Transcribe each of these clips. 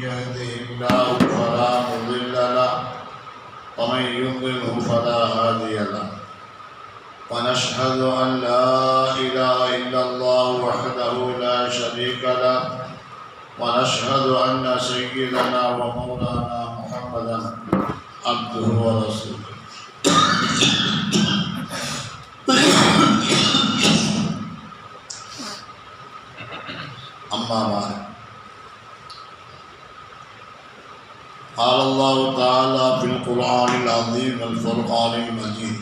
يهده الله فلا مضل له ومن يضلله فلا هادي له ونشهد أن لا إله إلا الله وحده لا شريك له ونشهد أن سيدنا ومولانا محمدا عبده ورسوله أما بعد قال الله تعالى في القرآن العظيم والفرقان المجيد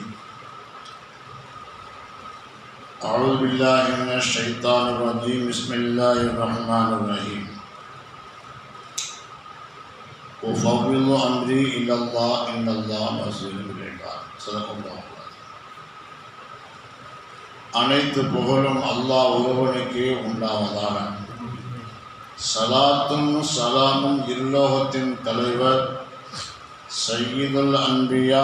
أعوذ بالله من الشيطان الرجيم بسم الله الرحمن الرحيم وفوض أمري إلى الله إن الله بصير بالعباد صدق الله. அனைத்து புகழும் அல்லாஹ் ஒருவனுக்கே உண்டாவதாக. சலாத்தும் சலாமும் இல்லோகத்தின் தலைவர் சய்யிதுல் அன்பியா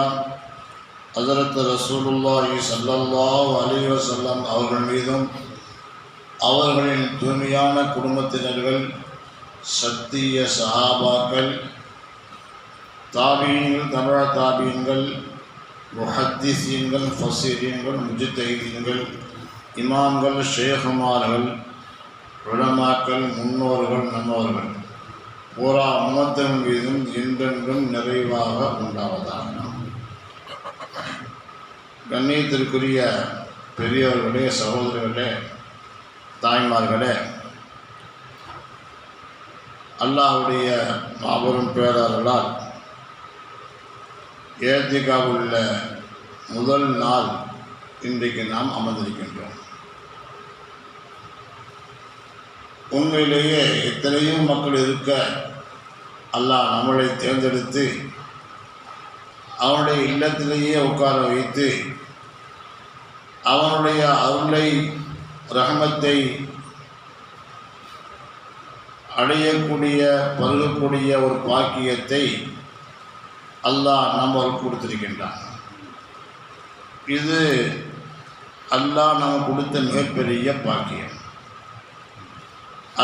ஹஜ்ரத் ரசூலுல்லாஹி ஸல்லல்லாஹு அலைஹி வஸல்லம் அவர்கள் மீதும் அவர்களின் தூய்மையான குடும்பத்தினர்கள், சத்திய சஹாபாக்கள், தாபீன்கள், தமிழ தாபீன்கள், முஹத்திஸீன்கள், ஃபஸீரீன்கள், முஜ்தஹிதீன்கள், இமாம்கள், ஷேகுமார்கள், உலமாக்கள், முன்னோர்கள், நம்மோர்கள் பூரா உம்மத்தின் மீதும் என்றென்றும் நிறைவாக உண்டாவதாக. கண்ணியத்திற்குரிய பெரியவர்களே, சகோதரர்களே, தாய்மார்களே, அல்லாஹ்வுடைய மாபெரும் பேரர்களால் ஏத்திகாவுள்ள முதல் நாள் இன்றைக்கு நாம் அமர்ந்திருக்கின்றோம். உண்மையிலேயே எத்தனையோ மக்கள் இருக்க அல்லாஹ் நம்மளை தேர்ந்தெடுத்து அவனுடைய இல்லத்திலேயே உட்கார வைத்து அவனுடைய அருளை, ரஹமத்தை அடையக்கூடிய, பருகக்கூடிய ஒரு பாக்கியத்தை அல்லாஹ் நம்மளுக்கு கொடுத்திருக்கின்றான். இது அல்லாஹ் நமக்கு கொடுத்த மிகப்பெரிய பாக்கியம்.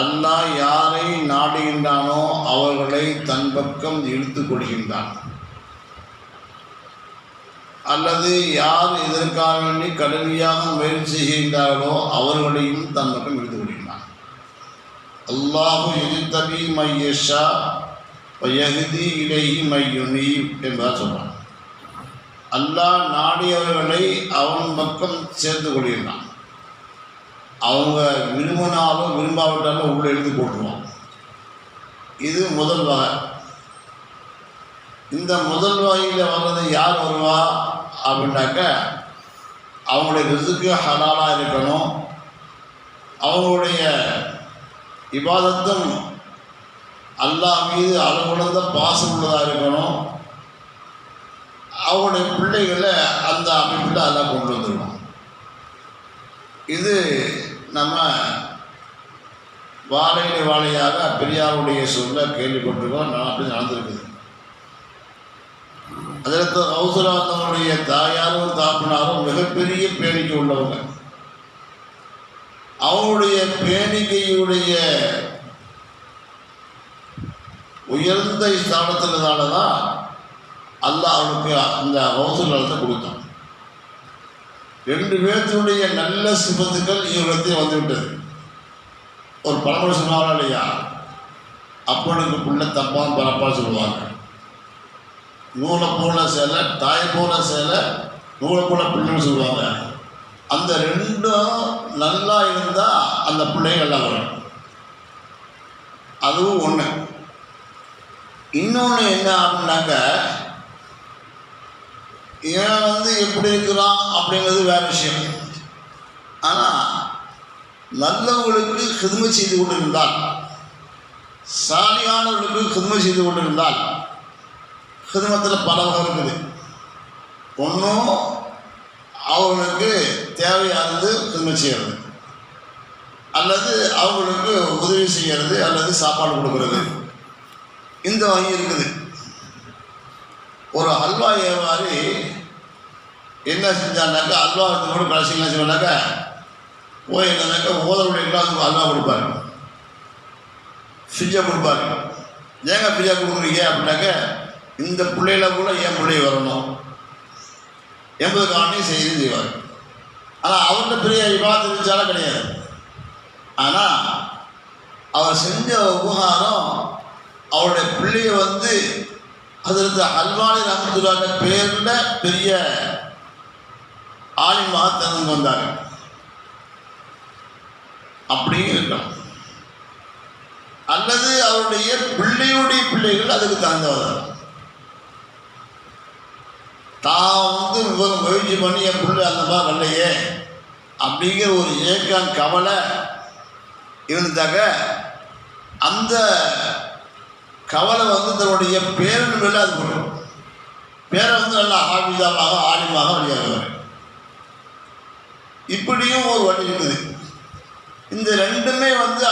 அல்லாஹ் யாரை நாடுகின்றானோ அவர்களை தன் பக்கம் இழுத்து கொள்கின்றான். அல்லது யார் இதற்காக வேண்டி கடுமையாக முயற்சி செய்கின்றார்களோ அவர்களையும் தன் பக்கம் இழுத்து கொள்கின்றான். அல்லாஹு யஜ்தபி மையஷா வயஹ்தி இலைஹி மையுனீப் என்பதாக சொல்கிறான். அல்லாஹ் நாடியவர்களை அவன் பக்கம் சேர்த்து கொள்கின்றான். அவங்க விரும்பினாலும் விரும்பாவிட்டாலும் உள்ளே எழுதி போட்டுருவான். இது முதல் வகை. இந்த முதல் வகையில் வர்றது யார் வருவா அப்படின்னாக்க, அவங்களுடைய ரிஸ்க்கு ஹலாலாக இருக்கணும், அவங்களுடைய இபாதத்தும் அல்லாஹ் மீது அளவுலந்த பாசம் உள்ளதாக இருக்கணும், அவங்களுடைய பிள்ளைகளை அந்த அமைப்பில் அல்லாஹ் கொண்டு வந்துடுவான். இது நம்ம வாழையாக பெரியாருடைய சொல்ல கேள்விப்பட்டிருக்கோம். நான் அப்படி நடந்திருக்குது. அதற்கு அவசரத்தவனுடைய தாயாரும் தாப்பினாரும் மிகப்பெரிய பேணிக்கை உள்ளவங்க. அவங்களுடைய பேணிக்கையுடைய உயர்ந்த ஸ்தானத்தினால தான் அல்லாஹ் அவனுக்கு அந்த அவசரத்தை கொடுத்தான். ரெண்டு பேர்த்தினுடைய நல்ல சிபத்துக்கள் இவர்களிடத்தில் வந்துவிட்டது. ஒரு பழமொழி சொல்லுவாங்க இல்லையா, அப்பனுக்கு பிள்ளை தப்பான் பரப்பா சொல்லுவாங்க. நூலை போல சேலை, தாயை போல சேலை, நூலை போல பிள்ளைன்னு சொல்லுவாங்க. அந்த ரெண்டும் நல்லா இருந்தால் அந்த பிள்ளைங்க நல்லா வரும். அதுவும் ஒன்று. இன்னொன்று என்ன அப்படின்னாக்க, இவன் எப்படி இருக்கிறான் அப்படிங்கிறது வேறு விஷயம். ஆனால் நல்லவங்களுக்கு ஹிதுமை செய்து கொண்டிருந்தால், சாலியானவர்களுக்கு ஹிதுமை செய்து கொண்டிருந்தால், ஹிதுமத்தில் பல வகை இருக்குது. ஒன்றும் அவங்களுக்கு தேவையானது ஹிதுமை செய்கிறது, அல்லது அவங்களுக்கு உதவி செய்கிறது, அல்லது சாப்பாடு கொடுக்கறது. இந்த வகை இருக்குது. ஒரு அல்வா வியாபாரி என்ன செஞ்சான்னாக்கா, அல்வா கூட கடைசி என்ன செய்வானாக்கா, போய் என்னன்னாக்கா ஓதருடைய கிளாஸுக்கு அல்வா கொடுப்பாரு, ஃப்ரிட்ஜை கொடுப்பாரு. ஏங்க ஃப்ரீயாக கொடுக்குறீங்க அப்படின்னாக்க இந்த பிள்ளையில கூட என் பிள்ளை வரணும் என்பதுக்காண்டி செய்வார். ஆனால் அவர்கிட்ட பெரிய விவாதம் இருந்துச்சாலும் கிடையாது. ஆனால் அவர் செஞ்ச உபகாரம் அவருடைய பிள்ளைய அதற்கு அல்வானி ரஹ்மத்துல்லாஹி பேரில் பெரிய ஆலிமாக திறந்து வந்தாங்க. அப்படியும் இருக்கலாம். அல்லது அவருடைய பிள்ளையுடைய பிள்ளைகள் அதுக்கு தகுந்தவர் தான் முயற்சி பண்ணி என் பிள்ளை அந்த மாதிரி வரலையே அப்படிங்கிற ஒரு ஏக்கம் கவலை இருந்தாக்க அந்த கவலை தன்னுடைய பேரன் மேலே அது போடும். பேரை நல்லா ஹாஃபிஸாக ஆலிமாக வெளியாகுவார். இப்படியும் ஒரு வழி இருக்குது. இந்த ரெண்டுமே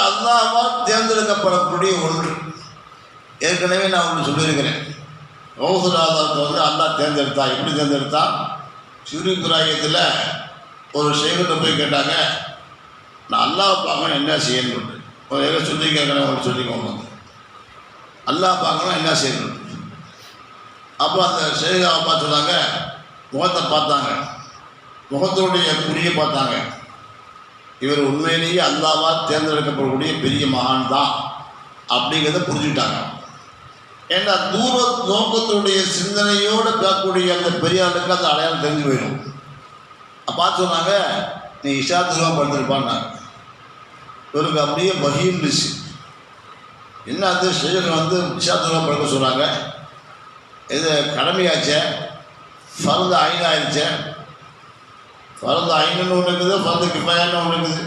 அல்லாஹ்வால் தேர்ந்தெடுக்கப்படக்கூடிய ஒன்று. ஏற்கனவே நான் ஒன்று சொல்லியிருக்கிறேன். கௌசுராதாத்தை அல்லாஹ் தேர்ந்தெடுத்தா. எப்படி தேர்ந்தெடுத்தா? சிறுகுராயத்தில் ஒரு ஷேகிட்ட போய் கேட்டாங்க, நான் அல்லாஹ் பார்க்கணும் என்ன செய்யணும். ஒரு எங்கே சொல்லி கேட்குறேன், ஒரு சொல்லிக்கோங்க. அல்லாஹ் பார்க்கணும் என்ன செய்யணும். அப்போ அந்த ஷேகாவை பார்த்து சொன்னாங்க, முகத்தை பார்த்தாங்க, முகத்தினுடைய குறியை பார்த்தாங்க. இவர் உண்மையிலேயே அல்லாஹ்வால் தேர்ந்தெடுக்கப்படக்கூடிய பெரிய மகான் தான் அப்படிங்கிறத புரிஞ்சுக்கிட்டாங்க. ஏன்னா தூர நோக்கத்துடைய சிந்தனையோடு பார்க்கக்கூடிய அந்த பெரியாளுக்கு அந்த அடையாளம் தெரிஞ்சு போயிடும். பார்த்து சொன்னாங்க, நீ இஷாத்துருவா படுத்திருப்பான்னாங்க. இவருக்கு அப்படியே பகிர்ந்துச்சு. என்ன அது ஷேகர் இஷாத்துருவா படுக்க சொல்கிறாங்க. இது கடமையாச்சே, ஃபர்து ஐன் ஆயிடுச்சே. ஃபர்து ஐனுன்னு ஒன்று இருக்குது, ஃபர்து கிஃபாயான்னு ஒன்று இருக்குது.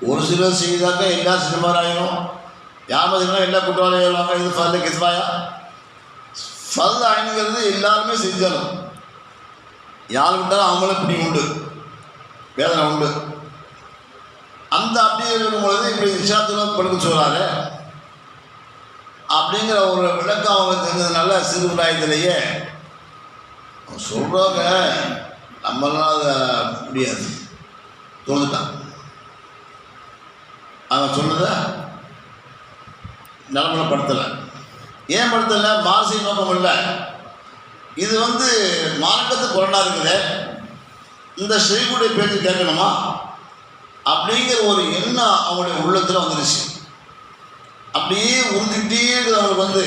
ஒரு சிலர் செய்தாக்க எல்லா சினிமார் ஆகிடும். யாமதுன்னா எல்லா குற்றவாளியும் ஆயிடுவாங்க. இது ஃபர்து கிஃபாயா. ஃபர்து ஐனுங்கிறது எல்லாருமே செஞ்சாலும் யார் விட்டாலும் அவங்களும் இப்படி உண்டு, வேதனை உண்டு. அந்த அப்படியே இருக்கும்பொழுது இப்படி இஷாத்துருவா படுக்க சொல்கிறாரு அப்படிங்கிற ஒரு விளக்கம் அவங்க தெரிஞ்சதுனால சிறு விடாயத்திலேயே சொல்கிறாங்க, நம்மளால் அதை முடியாது தோணுட்டான். அவன் சொன்னதை நலமுறைப்படுத்தலை. ஏன் படுத்தலை? மானசீக நோக்கம் இல்லை. இது மார்க்கத்துக்கு புறண்டாக இருக்குது. இந்த ஷேகுடைய பேச்சு கேட்கணுமா அப்படிங்கிற ஒரு எண்ணம் அவங்களுடைய உள்ளத்தில் வந்துடுச்சு. அப்படியே உறுதிக்கிட்டே இருக்குது அவங்களுக்கு.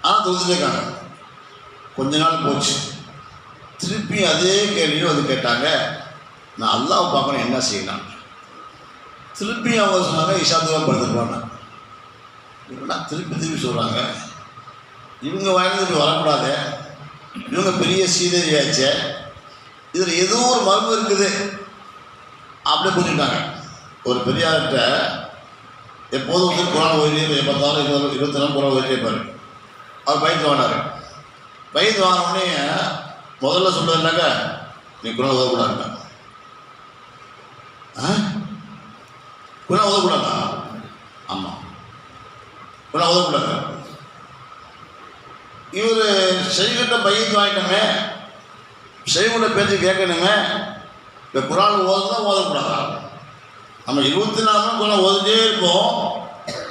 ஆனால் தொகுத்துட்டேக்காங்க. கொஞ்ச நாள் போச்சு. திருப்பி அதே கேள்வியும் கேட்டாங்க, நான் அல்லாஹ் பார்க்கணும் என்ன செய்யலாம். திருப்பி அவங்க சொன்னாங்க, இஷாத்துவா படுத்துருப்பாங்க. இப்படின்னா திருப்பி சொல்கிறாங்க, இவங்க வாங்கிட்டு வரக்கூடாது, இவங்க பெரிய சீதையாச்சே, இதில் ஏதோ ஒரு மர்மம் இருக்குது அப்படியே புரிஞ்சுட்டாங்க. ஒரு பெரியார்கிட்ட எப்போதும் குரான் ஓய்வு எப்போத்தாலும் 24 நாள் குரான் ஓய்வு இருப்பார். அவர் பயந்து வாங்கினார். பயந்து வாங்கினோடனே முதல்ல சொல்லுறதுனாக்கா, நீ குரான் ஓதக்கூடாதுங்க. குரான் ஓதக்கூடாதா? ஆமாம், குரான் ஓதக்கூடாது. இவர் செய்கிட்ட பையத்து வாங்கிட்டோமே, செய்கிட்ட பேச்சு கேட்கணுமே, இந்த குரான் ஓதுதான் ஓதக்கூடாதா? நம்ம 24 நாள் குரான் ஓதிட்டே இருப்போம்.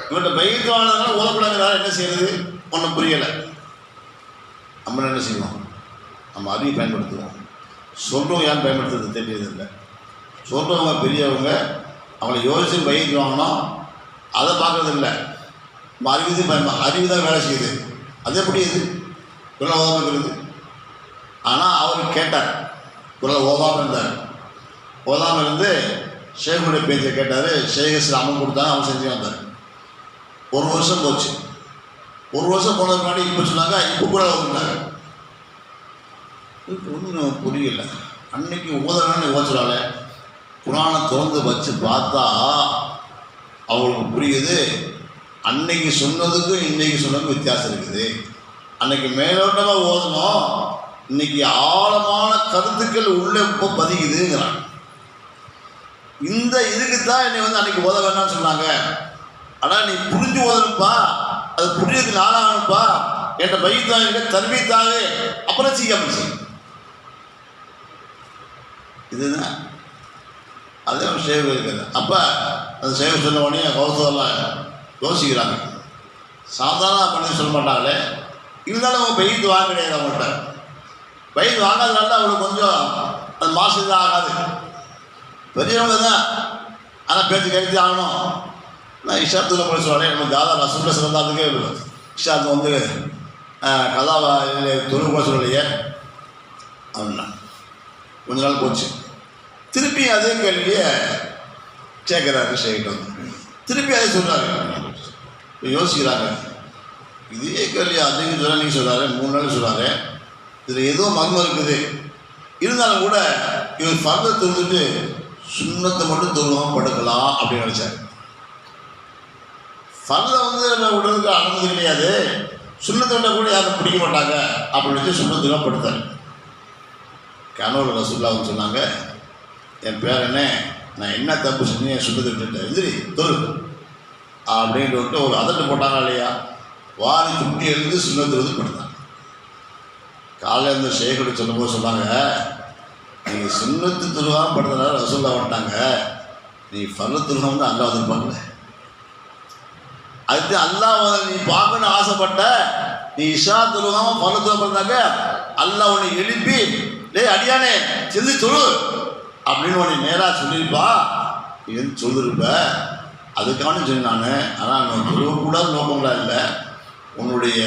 இவர்கிட்ட பையத்து வாங்கினதுனால ஓதக்கூடாதுனால என்ன செய்யறது? ஒன்றும் புரியலை. நம்ம என்ன செய்வோம்? நம்ம அறிவை பயன்படுத்துவோம். சொல்கிறவங்க யாரும் பயன்படுத்துறது தெரியறதில்லை. சொல்கிறவங்க பெரியவங்க, அவங்கள யோசிச்சு பையத்து வாங்கணும், அதை பார்க்கறதில்லை. நம்ம அறிவு தான் வேலை செய்யுது. அது எப்படி இது குரல் ஓதாமல் இருக்குது? ஆனால் அவர் கேட்டார், குரல் ஓதாமல் இருந்தார். ஓதாமல் இருந்து ஷேகுடைய பேச்சை கேட்டார். ஷேகஸில் அமௌண்ட் கொடுத்தாங்க, அவன் செஞ்சு வந்தார். 1 வருஷம் போச்சு. 1 வருஷம் போனதுக்கு முன்னாடி இப்போ சொன்னாங்க, இப்போ கூட ஓதுனாங்க. ஒன்றும் புரியலை. அன்னைக்கு ஓதனான்னு ஓச்சுறாள். குரானை திறந்து வச்சு பார்த்தா அவங்களுக்கு புரியுது, அன்னைக்கு சொன்னதுக்கும் இன்றைக்கி சொன்னதுக்கும் வித்தியாசம் இருக்குது. அன்னைக்கு மேலோட்டமாக ஓதணும், இன்னைக்கு ஆழமான கருத்துக்கள் உள்ளே இப்போ பதிக்குதுங்கிறாங்க. இந்த இதுக்கு தான் என்னை அன்னைக்கு ஓத வேண்டாம்னு சொன்னாங்க. ஆனால் நீ புரிஞ்சு ஓதணுப்பா, அது புரியறதுக்கு நாளாகணும்ப்பா, என்கிட்ட பைத்தாங்க தர்பித்தாக அப்புறம் செய்யாமச்சு. இதுதான் அதே சேவை இருக்குது. அப்போ அந்த சேவை சொன்ன உடனே கௌசவெல்லாம் யோசிக்கிறாங்க. சாதாரண பண்ணி சொல்ல மாட்டாங்களே, இருந்தாலும் அவங்க பயிர் வாங்க கிடையாது. அவங்கள்ட்ட பயிர் வாங்காதனால அவங்களுக்கு கொஞ்சம் அது மாசு தான் ஆகாது. பெரியவங்க தான், ஆனால் பேச்சு கேட்டு ஆகணும். நான் இஷாத்துல போய் சொல்கிறேன், நம்ம தாதா ரசூலில் சிறந்தாதுக்கே இஷாத்து வந்து கதாவா தொழில் கூட சொல்லலையே அப்படின்னா கொஞ்ச நாள் போச்சு. திருப்பி அதே கேள்வியை கேட்குறாரு ஷேக்கிட்ட வந்து, திருப்பி அதே சொல்கிறாரு. யோசிக்கிறாங்க, இதே கேள்வி அதிகம் சொல்ல நீங்கள் சொல்கிறாரு, 3 நாள் சொல்கிறாரு, இதில் ஏதோ மர்மம் இருக்குது. இருந்தாலும் கூட இவர் ஃபர்தை தொழுதுட்டு சுண்ணத்தை மட்டும் தொழுவாமல் படுக்கலாம் அப்படின்னு நினச்சார். ஃபர்தை வந்து விடுறதுக்கு அனுமதி கிடையாது, சுண்ணத்தை விட கூட யாரும் பிடிக்க மாட்டாங்க அப்படின்னு வச்சு சுண்ணத்துலாம் படுத்தார். கனவுல ரசூலுல்லாஹ் சொன்னாங்க, என் பேர் என்ன, நான் என்ன தப்பு செஞ்சு என் சுண்ணத்தை விட்டுட்டேன், எதிரி தொழு அப்படின்ட்டு விட்டு ஒரு அதட்டு போட்டாங்க இல்லையா, வாரி சுட்டி எழுந்து சுண்ணத்தை வந்து படுத்தாங்க. காலையில் இருந்து ஷேக்கிட்ட சொல்லும்போது சொன்னாங்க, நீங்கள் சுண்ணத்து துருவாமல் படுத்தனால ரசூலுல்லாஹ் வந்துட்டாங்க, நீ ஃபர்து துருவம் வந்து அல்லாஹ் வந்துருப்பாங்கல்ல, அதுக்கு அல்லாஹ் நீ பார்க்கணும்னு ஆசைப்பட்ட, நீ இஷா துருவாமல் ஃபர்து துருவம் படுத்தாங்க, அல்லாஹ் உன்னை எழுப்பி டேய் அடியானே செஞ்சு தொழு அப்படின்னு உன்னை நேராக சொல்லியிருப்பா, நீ வந்து சொல்லிருப்ப. அதுக்கான சொல்லி நான், ஆனால் நான் தொழுவக்கூடாத நோக்கங்களா இல்லை, உன்னுடைய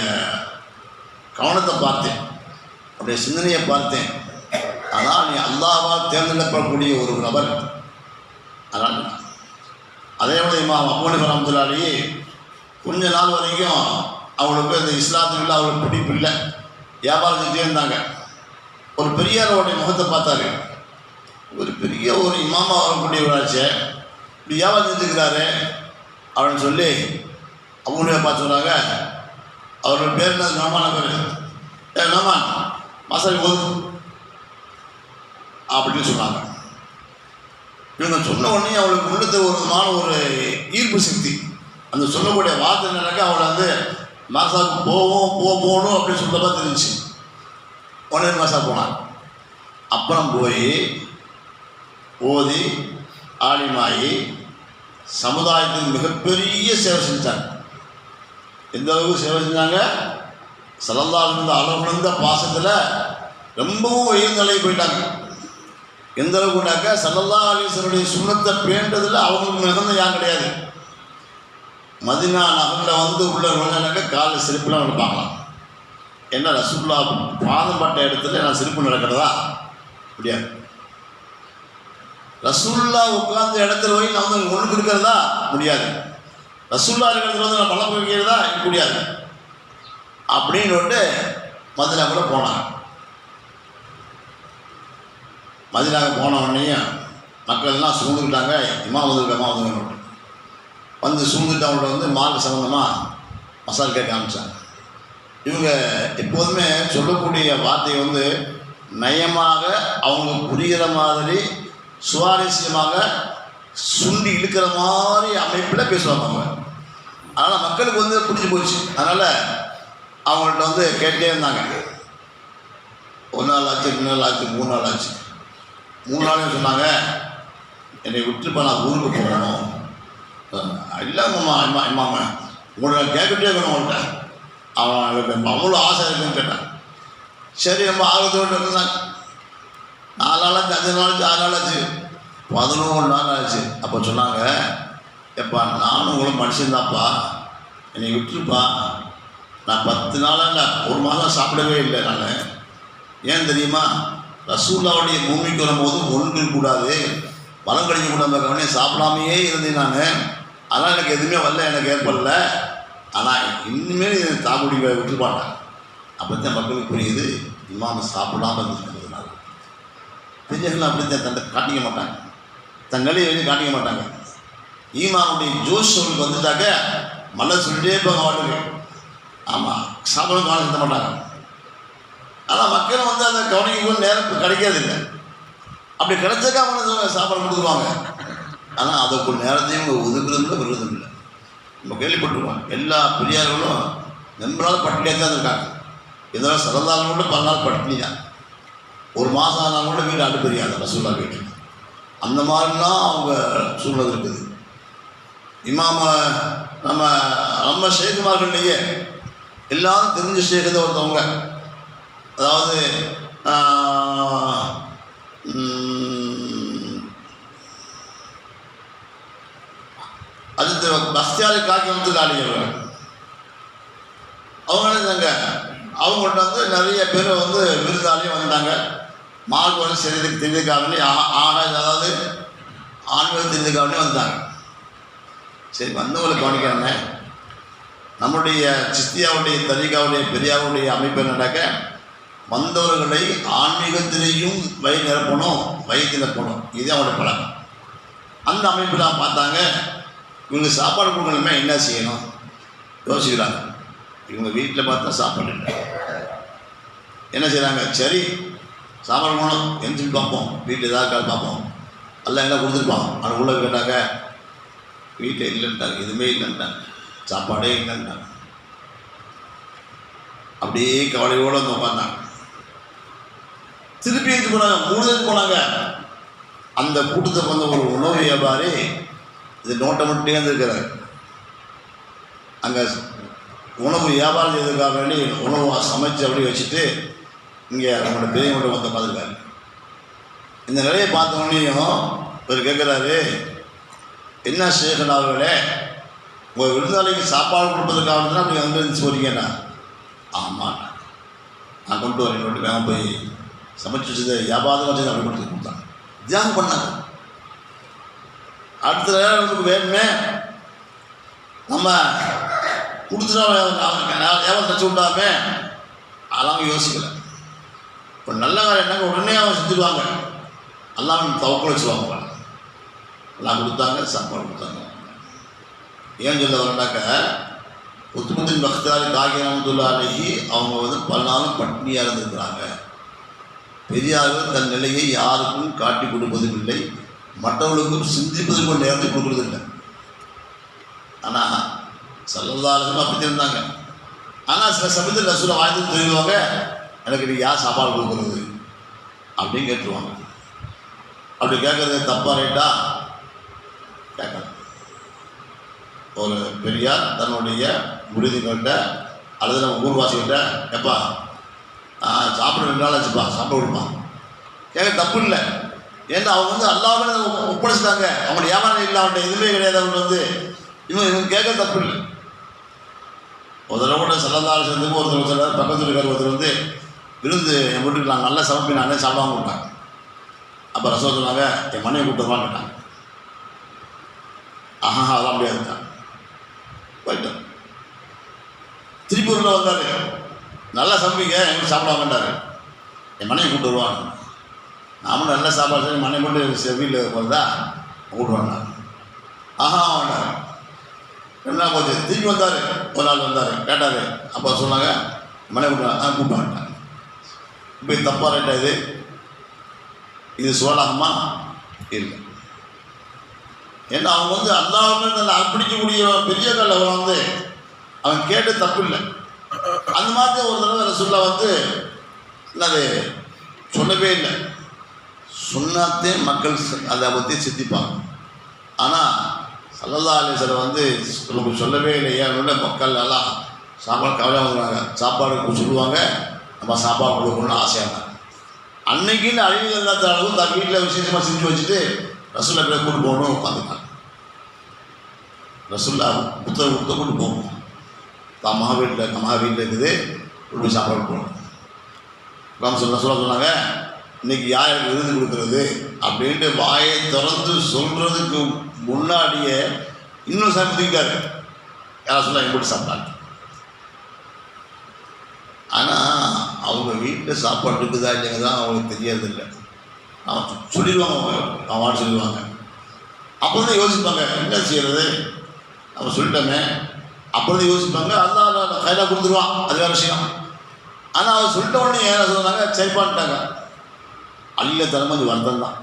கவனத்தை பார்த்தேன், உன்னுடைய சிந்தனையை பார்த்தேன். ஆனால் நீ அல்லாஹ்வால் தேர்ந்தெடுக்கப்படக்கூடிய ஒரு நபர். அதனால் அதே போல இமாம் அபூ ஹனீஃபா ரஹ்மத்துல்லாஹி அலைஹி கொஞ்ச நாள் வரைக்கும் அவங்களுக்கு இந்த இஸ்லாத்துக்குள்ள அவங்களுக்கு பிடிப்பு இல்லை, வியாபாரம் செஞ்சே இருந்தாங்க. ஒரு பெரியாரோடைய முகத்தை பார்த்தாரு, ஒரு பெரிய ஒரு இமாமா வரக்கூடியவராச்சு, இப்படி வியாபாரம் செஞ்சுக்கிறாரு அப்படின்னு சொல்லி அவங்களே பார்த்து சொன்னாங்க. அவரோட பேர் என்ன, நோமான பேர், நோமான் மசாலி ஒது அப்படின்னு சொன்னாங்க. இவங்க சொன்ன உடனே அவளுக்கு உள்ளது ஒரு விதமான ஒரு ஈர்ப்பு சக்தி, அந்த சொல்லக்கூடிய வார்த்தை நினைக்க அவளை வந்து மாசாவுக்கு போகணும் அப்படின்னு சொல்கிறப்ப தெரிஞ்சு உடனே மாசா போனாங்க. அப்புறம் போய் ஓதி ஆலிமாயி சமுதாயத்துக்கு மிகப்பெரிய சேவை செஞ்சாங்க. எந்த அளவுக்கு சேவை செஞ்சாங்க, ஸல்லல்லாஹு அலைஹி வஸல்லம் அளவுந்த பாசத்தில் ரொம்பவும் உயர்ந்த நிலைக்கு போயிட்டாங்க. எந்த அளவுக்குனாக்கா ஸல்லல்லாஹு அலைஹி வஸல்லம் சுன்னத்தை பேண்டதில் அவங்களுக்கு மிகுந்த யாரும் கிடையாது. மதினா நகரில் வந்து உள்ள நுழைஞ்சானாக்கா காலில் செருப்புலாம் நடப்பாங்களாம். என்ன ரசூலுல்லாஹ் பாதம் பட்ட இடத்துல நான் செருப்பு நடக்கிறதா முடியாது. ரசூலுல்லாஹ் உட்கார்ந்த இடத்துல போய் நான் வந்து ஒன்றுக்கு இருக்கிறதா முடியாது. ரசூலுல்லாஹ் இருக்கிறதுல வந்து நான் பழம் வைக்கிறதா முடியாது அப்படின்னு மதினாக்குள்ள போனாங்க. மதினாவுக்கு போன உடனே மக்கள்லாம் சூழ்ந்துக்கிட்டாங்க, இமாம் வந்துருக்க வந்து சூழ்ந்துட்டு அவங்கள்ட்ட வந்து மார்க்க சம்பந்தமாக மசால் கேட்க ஆரம்பித்தாங்க. இவங்க எப்போதுமே சொல்லக்கூடிய வார்த்தையை வந்து நயமாக அவங்க புரிகிற மாதிரி சுவாரஸ்யமாக சுண்டி இழுக்கிற மாதிரி அமைப்பில் பேசுவாங்க அவங்க. அதனால் மக்களுக்கு வந்து பிடிச்சி போச்சு. அதனால் அவங்கள்ட்ட வந்து கேட்டே இருந்தாங்க. 1 நாள் ஆச்சு, 2 நாள் ஆச்சு, 3 நாள் ஆச்சு. 3 நாளையும் சொன்னாங்க, என்னை விட்டுப்பா நான் ஊருக்கு போகணும். இல்லைம்மா இம்மாம உங்களை கேட்கிட்டே இருக்கணும் அவன்கிட்ட, அவன் அவ்வளோ ஆசை இருக்குன்னு கேட்டான். சரி நம்ம ஆர்வத்தோடு இருந்தாங்க. 4 நாள் ஆச்சு, 5 நாள் ஆச்சு, 6 நாள் ஆச்சு, 11 நாள் ஆச்சு. அப்போ சொன்னாங்க, எப்பா நானும் உங்களும் மனுஷன்தான்ப்பா, என்னை விட்டுருப்பா, நான் 10 நாளாக 1 மாதம் சாப்பிடவே இல்லை. நான் ஏன் தெரியுமா, ரசூலுல்லாஹ்வுடைய பூமிக்கு வரும்போது ஒன்று கூடாது, பலம் கிடைக்கக்கூடாது, சாப்பிடாமையே இருந்தேன் நான். அதனால் எனக்கு எதுவுமே வரல, எனக்கு ஏற்படல. ஆனால் இனிமேல் தாக்குடி விட்டுருப்பாட்டாங்க. அப்போ தான் மக்களுக்கு புரியுது, இமாம் சாப்பிடாமல் இருந்துருக்கிறதுனால. பெரியர்கள் அப்படி தான் தன்னை காட்டிக்க மாட்டாங்க, தன் நிலையை வெளியே காட்டிக்க மாட்டாங்க. ஈமானுடைய ஜோஷ் அவங்களுக்கு வந்துட்டாக்க மல்ல சொல்லிட்டே இருப்பாங்க வாழ்க்கை. ஆமாம், சாப்பிட கவனம் செலுத்த மாட்டாங்க. ஆனால் மக்கள் வந்து அதை கவனிக்க நேரம் கிடைக்காது இல்லை. அப்படி கிடைச்சாக்கா அவங்க சாப்பாடு கொடுத்துருவாங்க. ஆனால் அதுக்குள்ள நேரத்தையும் அவங்க ஒதுக்குறதும் இல்லை, விடுறதும் இல்லை. நம்ம கேள்விப்பட்டிருக்கோம், எல்லா பெரியார்களும் நண்பரால் பட்டினியாக தான் இருக்காங்க. இதெல்லாம் சிறந்தாலும் கூட 10 நாள் பட்டினி தான். 1 மாதம் ஆனாலும் கூட வீடு அடுப்பு தெரியாது ரசூலுல்லாஹ் வீட்டு. அந்த மாதிரிலாம் அவங்க சூழ்நிலை இருக்குது. இமாம நம்ம நம்ம ஷேகுமார்கள்லையே எல்லாரும் தெரிஞ்ச ஷேகுத ஒருத்தவங்க, அதாவது அது பஸ்தியாரி காக்கி வந்து காலியவர்கள் அவங்க இருந்தாங்க. அவங்கள்ட்ட வந்து நிறைய பேர் வந்து விருதாலையும் வந்தாங்க. மார்க் வந்து சரீரத்துக்கு தெரிஞ்சுக்காமலே அதாவது ஆண்கள் தெரிஞ்சுக்காமலே வந்தாங்க. சரி, வந்தவங்களை கவனிக்கிறாங்க. நம்முடைய சிஸ்தியாவுடைய தரிகாவுடைய பெரியாவுடைய அமைப்பு நடக்க வந்தவர்களை ஆன்மீகத்திலேயும் வழி நிரப்பணும், வயிற்று நிரப்பணும். இது அவங்களுடைய பழக்கம். அந்த அமைப்பில் பார்த்தாங்க, இவங்க சாப்பாடு கொடுக்கணுமே என்ன செய்யணும் யோசிக்கிறாங்க. இவங்க வீட்டில் பார்த்தா சாப்பாடு இல்லை. என்ன செய்கிறாங்க, சரி சாப்பாடு போகணும் என்ன சொல்லி பார்ப்போம், வீட்டில் ஏதாவது பார்ப்போம், எல்லாம் என்ன கொடுத்துருப்பான். ஆனால் உள்ள கேட்டாங்க, வீட்டில் இல்லைன்ட்டாங்க, எதுவுமே இல்லைன்ட்டாங்க, சாப்பாடே இல்லைன்ட்டாங்க. அப்படியே கவலையோடு வந்து உட்காந்தாங்க. திருப்பி எடுத்து போனாங்க, 3 பேருக்கு போனாங்க. அந்த கூட்டத்துக்கு வந்து ஒரு உணவு வியாபாரி இது நோட்டை மட்டும் இருந்திருக்கிறார். அங்கே உணவு வியாபாரம் செய்வதற்காக வேண்டி உணவு சமைச்சு அப்படி வச்சுட்டு இங்கே நம்மளோட பெரியவங்கள்ட்ட வந்து பார்த்துருக்காரு. இந்த நிலையை பார்த்தோடனையும் இவர் கேட்குறாரு, என்ன சேகன் அவர்களே, உங்கள் விருந்தாளிக்கு சாப்பாடு கொடுப்பதற்காக தான் அப்படி வந்து போறீங்கண்ணா? ஆமாம், நான் கொண்டு வரேன் கொண்டு வேகம் போய் சமைச்சு வச்சது வியாபாரம் வச்சது அப்படி கொடுத்து கொடுத்தாங்க. தியாகம் பண்ணாங்க. அடுத்த நேரம் வேணுமே நம்ம கொடுத்துட்டா வியாபாரம் தச்சு விட்டாமே, அதெல்லாம் யோசிக்கலை. இப்போ நல்ல காலம் என்னங்க உடனே அவங்க செஞ்சுடுவாங்க, எல்லாம் தவக்கல் வச்சுருவாங்க. எல்லாம் கொடுத்தாங்க, சாப்பாடு கொடுத்தாங்க. ஏன் சொல்ல வரண்டாக்க, உத்துமுத்தின் பக்தாரி காகிரமத்துள்ளாலேயே அவங்க வந்து பல நாளும் பட்னியாக இருந்திருக்கிறாங்க. பெரியார்கள் தன் நிலையை யாருக்கும் காட்டி கொடுப்பதும் இல்லை, மற்றவர்களுக்கும் சிந்திப்பதற்கும் நேரத்தை கொடுக்குறதில்லை. ஆனால் சல்லல்லாஹு அப்படி இருந்தாங்க. ஆனால் சில சமயத்தில் ரசூலை வாழ்த்து தெரிவிவாங்க, எனக்கு நீ யார் சாப்பாடு கொடுக்குறது அப்படின்னு கேட்டுருவாங்க. அப்படி கேட்குறது தப்பாக ரைட்டா கேட்கணும். ஒரு பெரியார் தன்னுடைய முடிவுகள்கிட்ட அல்லது நம்ம ஊர்வாசிகிட்ட எப்பா சாப்பிட 2 நாள் ஆச்சுப்பா சாப்பிட கொடுப்பான் கேட்க தப்பு இல்லை. ஏன்னா அவங்க வந்து அல்லாஹ்வை ஒப்படைச்சிட்டாங்க, அவங்களோட வியாபாரம் இல்லை, அவன்கிட்ட எதுவுமே கிடையாது. அவங்க வந்து இவங்க கேட்க தப்பு இல்லை. ஒரு தடவை கூட சல்லல்லாஹு சேர்ந்து ஒருத்தர் சொல்கிறார், பக்கத்தில் இருக்கிற ஒருத்தர் வந்து விருந்து என் வீட்டுக்கு நான் நல்லா சமைப்பேன், நானே சாப்பிடாம கொடுத்தாங்க. அப்போ ரசூல் சொன்னாங்க, என் மனைவி கூப்பிட்டுதான் கேட்டாங்க. ஆஹா அதெல்லாம் முடியாதுட்டாங்க. போயிட்டேன். திருப்பி உள்ள வந்தார், நல்லா சமைப்பீங்க எங்களுக்கு சாப்பிடாமட்டார், என் மனைவி கூப்பிட்டு வருவாங்க. நாமளும் நல்லா சாப்பாடு சரி மனைவி மட்டும் வீட்டில் போகிறதா கூப்பிடுவாங்க. ஆஹா வேண்டார். 2 நாள் போச்சு. திருப்பி வந்தார், ஒரு நாள் வந்தார், கேட்டார். அப்போ சொன்னாங்க மனைவி கூப்பிட்டாங்க. இப்போ தப்பாக ரைட்டா இது சுவலாகமா இல்லை. ஏன்னா அவங்க வந்து அல்லாஹ்வுமே நல்லா அர்ப்பணிக்கக்கூடிய பெரிய கல்லை வந்து அவன் கேட்டு தப்பு இல்லை. அந்த மாதிரி ஒரு தடவை ரசூலுல்லாஹ் வந்து என்னது சொல்லவே இல்லை. சொன்னாத்தே மக்கள் அதை பற்றி சிந்திப்பாங்க. ஆனால் ஸல்லல்லாஹு அலைஹி வஸல்லம் வந்து நமக்கு சொல்லவே இல்லை. ஏன் மக்கள் எல்லாம் சாப்பாடு கவலையாக வந்துடுவாங்க, சாப்பாடு சொல்லுவாங்க, நம்ம சாப்பாடு கொடுக்கணும்னு ஆசையாக இருந்தாங்க. அன்னைக்குன்னு அழிவு இல்லாத அளவு தன் வீட்டில் விசேஷமாக செஞ்சு வச்சுட்டு ரசூல்லா கிட்ட கூட்டு போகணும் உட்காந்துருக்காங்க. ரசூல்லா புத்தகம் கொடுத்த கூட்டு போகணும். தான் வீட்டில் இருக்குது, கூட்டு சாப்பாடு போகணும். சொல்ல சொன்னாங்க, இன்னைக்கு யார் எனக்கு விருது கொடுக்குறது அப்படின்ட்டு வாயை திறந்து சொல்கிறதுக்கு முன்னாடியே இன்னும் சாப்பிட்டுக்கிட்டாரு. யாரை சொல்ல எங்க போட்டு சாப்பிட்டாங்க. ஆனால் அவங்க வீட்டில் சாப்பாடு இருக்குதா இல்லைங்க தான் அவங்களுக்கு தெரியறதில்லை. அவன் சொல்லிடுவாங்க, அவன் சொல்லிடுவாங்க. அப்போ தான் யோசிப்பாங்க என்ன செய்கிறது, நம்ம சொல்லிட்டோமே. அப்போ தான் யோசிப்பாங்க, அல்லாஹ் கையில் கொடுத்துருவான், அது வேறு விஷயம். ஆனால் அவர் சொல்லிட்ட உடனே ஏன் சொன்னாங்க, சரிப்பான்ட்டாங்க. அள்ளில தலைமை கொஞ்சம் வருத்தம் தான்.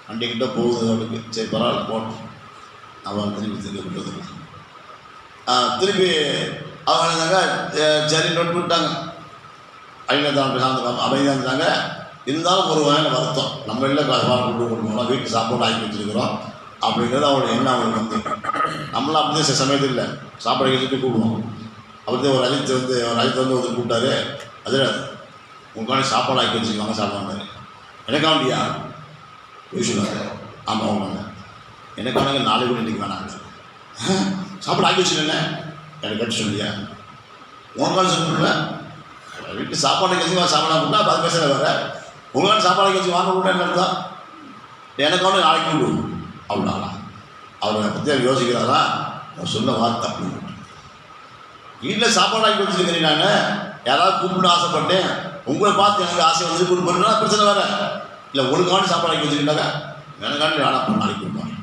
அன்றைக்கிட்ட போகுது அவளுக்கு, சரி பரவாயில்ல போட்டோம். அவன் திருப்பி திருப்பி அவங்க இருந்தாங்க, சரி நோட்டு விட்டாங்க. அழில தான் சார்ந்த அமைதியாக இருந்தாங்க. இருந்தாலும் ஒரு வகையில் வருத்தம், நம்ம இல்லை கொண்டு கொடுக்கணும், வீட்டு சாப்பாடு ஆக்கி வச்சுருக்கிறோம், அப்படிங்கிறது அவருடைய எண்ணம் அவருக்கு வந்து. நம்மளாம் அப்படியே சில சமயத்தில் இல்லை, சாப்பாடு கேட்டு கூப்பிடுவோம். அப்படியே ஒரு அஜித் வந்து ஒருத்தர் கூப்பிட்டாரு, அதில் உங்களுக்கான சாப்பாடு ஆக்கி வச்சுருக்காங்க சாப்பிட்றாங்க. எனக்காண்டியா யூஸ்வலாக ஆமாம் அவங்க எனக்கானங்க 4 மணி இன்றைக்கி வேணாங்க, சாப்பாடு ஆக்கி வச்சுருக்கேன் எனக்கு கட்டு சொல்லியா உங்களுக்கான சொல்ல வீட்டு சாப்பாடு கட்சி சாப்பிடலாம் கூட்டா அப்போ அது பேசுகிற வேறு உங்களுக்கான சாப்பாடு கட்சி வாங்க கூட்டா என்ன அர்த்தம்? எனக்கான நாளைக்கு கூடும் அவ்வளோதான். அவரை பற்றி யோசிக்கிறாரா? அவர் சொன்ன வார்த்தை தப்பு. வீட்டில் சாப்பாடு ஆக்கி வச்சுருக்கிறேன், நான் யாராவது கூப்பிட்டு ஆசைப்பட்டேன், உங்களை பார்த்து எனக்கு ஆசை வந்து கூப்பிட்டு பிரச்சனை வேறு இல்லை. உங்களுக்கான சாப்பாடு ஆக்கி வச்சுக்கிட்டாங்க எனக்காண்டி வேணாம் நாளைக்கு கொடுப்பாங்க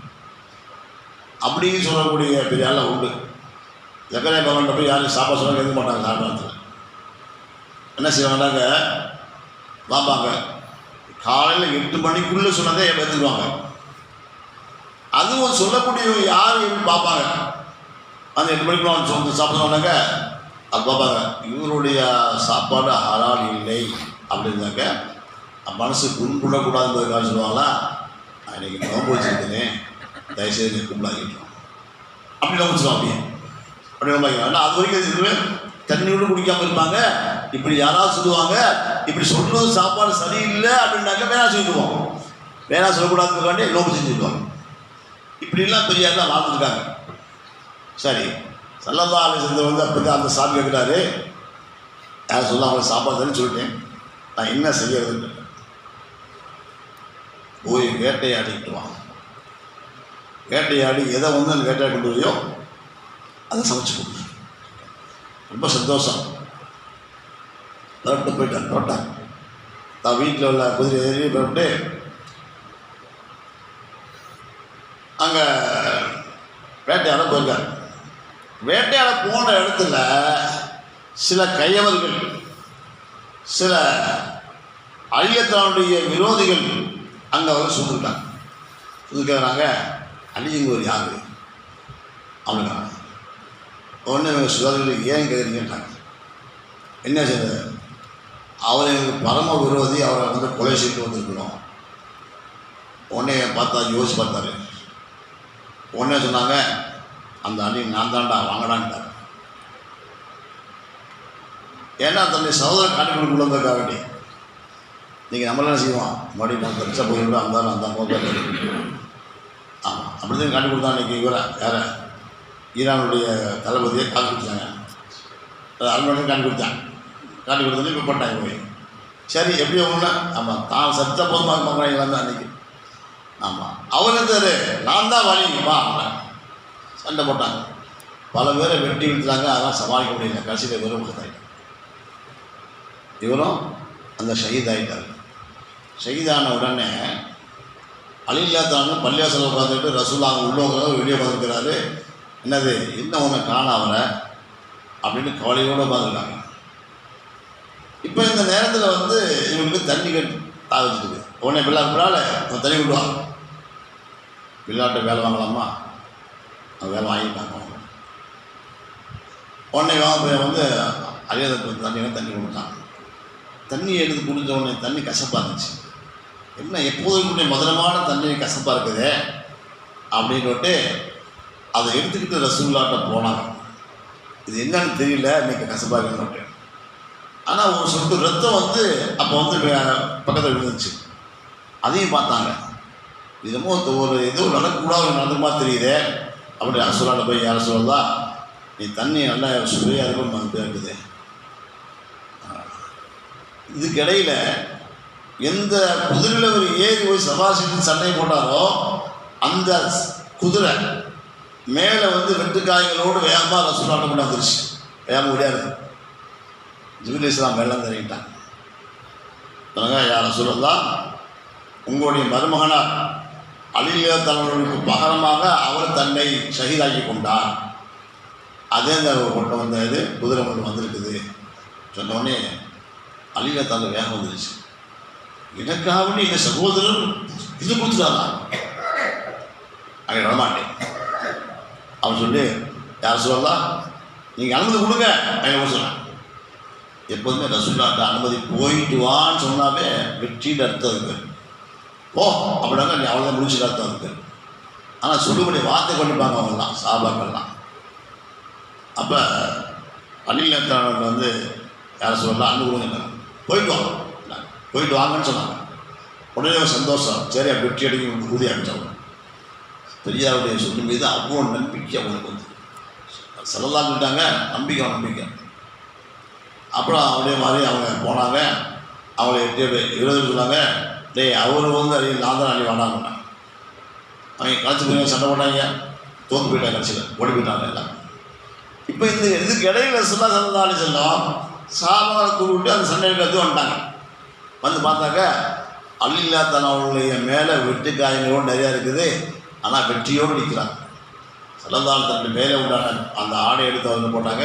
அப்படின்னு சொல்லக்கூடிய பெரிய ஆளாக உண்டு. ஜக்கரியா பகவான்கிட்ட போய் யாரும் சாப்பாடு சொல்ல கேட்க மாட்டாங்க. சாப்பாடு என்ன செய்வாங்கன்னாங்க, வாப்பாங்க காலையில் 8 மணிக்குள்ளே சொன்னதே எடுத்துக்குவாங்க. அதுவும் சொல்லக்கூடியவங்க யார் எப்படி பார்ப்பாங்க, அந்த 8 மணிக்குள்ள சொந்த சாப்பிட்றவனாக்க அது பார்ப்பாங்க, இவருடைய சாப்பாடு ஹலால் இல்லை அப்படின்னாக்க மனசு புண்படக்கூடாதுன்றதுக்காக சொல்லுவாங்களா, நான் இன்றைக்கி நோம்பு வச்சுருக்கேன் தயவுசெய்து கும்பலாகிட்டோம் அப்படி நோம்பிச்சிடும். அப்படி நோம்பாங்க. அது வரைக்கும் இதுவே தண்ணியோடு குடிக்காமல் இருப்பாங்க. இப்படி யாராவது சொல்லுவாங்க, இப்படி சொல்கிறது சாப்பாடு சரியில்லை அப்படின்னாக்க வேணா சொல்லிடுவோம், வேணா சொல்லக்கூடாதுக்காண்டி நோம்பு செஞ்சுருக்கோம். இப்படிலாம் பெரிய ஆளாக வாழ்ந்துருக்காங்க. சரி, ஸல்லல்லாஹு அலைஹி வஸல்லம் வந்து அப்போ தான் அந்த சாமி கேட்குறாரு, யார் சொல்ல அவங்க சாப்பாடு தானே சொல்லிட்டேன், நான் என்ன செய்யறதுன்னு. போய் வேட்டையாடிக்கிட்டு வாங்க, வேட்டையாடி எதை வந்து அந்த வேட்டையாடி கொண்டு வரையோ அதை சமைச்சு கொடுத்து ரொம்ப சந்தோஷம். விரட்டு போயிட்டார், போட்டார். தான் வீட்டில் உள்ள குதிரை ஏறி போட்டு அங்கே வேட்டையாட போயிருக்கார். வேட்டையாட போன இடத்துல சில கையவர்கள், சில அழியத்தானுடைய விரோதிகள் அங்கே வந்து சொல்லிருக்காங்க. சொல்லிக்கிறாங்க, அழியுங்கவர் யார் அவனுக்காங்க. உடனே சுதாரிகள் ஏன் கேட்குறீங்கன்றாங்க. என்ன செய்ய, அவர் எங்களுக்கு பரம விரோதி, அவரை வந்து கொலை செய்து வந்துருக்கணும். உடனே பார்த்தா யோசிச்சு பார்த்தாரு. உடனே சொன்னாங்க, அந்த அணி நான் தாண்டா வாங்கடான்ட்டார். ஏன்னா தன்னுடைய சகோதரர் காட்டிக்கொண்டு கொண்டு வந்திருக்காக வேண்டி நீங்கள் நம்மளாம் செய்வோம், மறுபடியும் நான் தரிசா போயிட்டு அந்த மோதல். ஆமாம், அப்படி தான் காட்டி கொடுத்தா இன்றைக்கி இவரை யாரை ஈரானுடைய தளபதியை காட்டி கொடுத்தாங்க. அரண்மனையும் காட்டி கொடுத்தாங்க. காட்டி கொடுத்தோன்னே இப்போ போட்டாங்க போய். சரி எப்படியோ ஒன்று, ஆமாம் தான் சத்த போதுமாக பார்க்குறாங்க தான் அன்றைக்கி. ஆமாம், அவர் இருந்தார், நான் தான் வலிங்கப்பா சண்டை போட்டாங்க. பல பேரை வெட்டி விழுத்துறாங்க. அதெல்லாம் சமாளிக்க முடியல. கடைசியில் இவரும் கொடுத்தாங்க. இவரும் அந்த ஷஹீதாயிட்டார். ஷஹீதான உடனே அலில்லாத்தாங்க பள்ளியாசல உட்காந்துட்டு ரசூலாங்க உள்ளவங்க வெளியே உட்காந்துருக்கிறாரு. என்னது இன்னும் ஒன்று காண அவரை அப்படின்னு கவலையோடு உட்காந்துருக்காங்க. இப்போ இந்த நேரத்தில் வந்து இவங்களுக்கு தண்ணி கட்டி தாவிச்சுட்டு உடனே பிள்ளால் தண்ணி விடுவாங்க. பிள்ளாட்ட வேலை வாங்கலாமா, அந்த வேலை வாங்கிட்டாங்க. உடனே வந்து அழியாத தண்ணி கொடுத்தாங்க. தண்ணி எடுத்து குடிஞ்ச உடனே தண்ணி கசப்பாக இருந்துச்சு. என்ன எப்போதும் மதுரமான தண்ணி கசப்பாக இருக்குது அப்படின்ட்டு அதை எடுத்துக்கிட்டு ரசூலுல்லாஹ்ட்ட போனாங்க. இது என்னன்னு தெரியல, இன்னைக்கு கசப்பாக இருக்குன்னு. ஆனால் ஒரு சொட்டு ரத்தம் வந்து அப்போ வந்து பக்கத்தில் விழுந்துச்சு. அதையும் பார்த்தாங்க. இதுமோ ஒரு ஏதோ நடக்கக்கூடாது நடந்துமா தெரியுதே அப்படி ரசூலுல்லாஹ்ட்ட போய் யார் சொல்லலாம், நீ தண்ணி நல்லா சுவையாக இருக்கும் இருக்குது. இதுக்கிடையில் எந்த குதிரையில் ஒரு ஏறி போய் சபாசிட்டு சண்டை போட்டாரோ அந்த குதிரை மேலே வந்து வெட்டுக்காய்களோடு வேகமாக ரசூலுல்லாஹ்ட்ட கொண்டாந்துருச்சு. வேகமாக முடியாது. ஜிப்ரீல் இஸ்லாம் வெள்ளம் தருகிட்டாங்க. யார் ரசூலுல்லாஹ், உங்களுடைய மருமகனார் அலிலியா தலைவர்களுக்கு பகரமாக அவர் தன்னை ஷஹீதாக்கி கொண்டார். அதே அந்த கொண்டு வந்த இது குதிரை கொண்டு வந்திருக்குது சொன்னோடனே அலிலியா தலைவர் வேகம் வந்துருச்சு. எனக்காக எங்கள் சகோதரர் இது கொடுத்துட்டாரா, அங்கே வரமாட்டேன் அவன் சொல்லி யார் சொல்லலாம், நீங்கள் அனுமதி கொடுங்க அங்கே சொன்னேன். எப்போதுமே ரசூலுல்லாஹ்ட்ட அனுமதி போயிட்டு வான்னு சொன்னாவே வெற்றியில் அர்த்தம் இருக்கு. ஓ அப்படின்னாங்க நீ அவ்வளோதான் முடிச்சுட்டு அர்த்தம் இருக்கு. ஆனால் சொல்லுபடி வார்த்தை கொண்டுப்பாங்க அவங்கெல்லாம் சாபாக்கள்லாம். அப்போ அலிலத்தானவர்கள் வந்து யாரை சொல்லலாம் அண்ணு கொடுங்க போயிட்டு வாங்க போயிட்டு வாங்கன்னு சொன்னாங்க. உடனே ஒரு சந்தோஷம், சரி அப்படி வெற்றி அடிக்க ஊதி ஆரம்பித்தவங்க. பெரியாருடைய சொல்லு மீது அவ்வளோ நம்பிக்கை அவங்களுக்கு வந்து செல்லலாம் சொல்லிட்டாங்க, நம்பிக்கை. அப்புறம் அப்படியே மாதிரி அவங்க போனாங்க. அவங்கள 20 சொன்னாங்க, டேய் அவர் வந்து அழி நான் தான் அழி வேண்டாங்க. அவங்க கலைச்சி போய் சண்டை போட்டாங்க, தோற்று போயிட்டாங்க, கடைசியில் ஓடி போயிட்டாங்க எல்லாம். இப்போ இந்த இதுக்கு இடையில சல்லல்லாஹு அலைஹி வஸல்லம் சாபாவை கூப்பிட்டு அந்த சண்டை எடுத்து வந்துட்டாங்க. வந்து பார்த்தாக்க அலில்லாஹ் அவர்களுடைய மேலே வெட்டு காயங்களோடு நிறையா இருக்குது. ஆனால் வெற்றியோடு நிற்கிறாங்க. ஸல்லல்லாஹு அலைஹி வஸல்லம் மேலே உண்டான அந்த ஆடை எடுத்து அவங்க போட்டாங்க,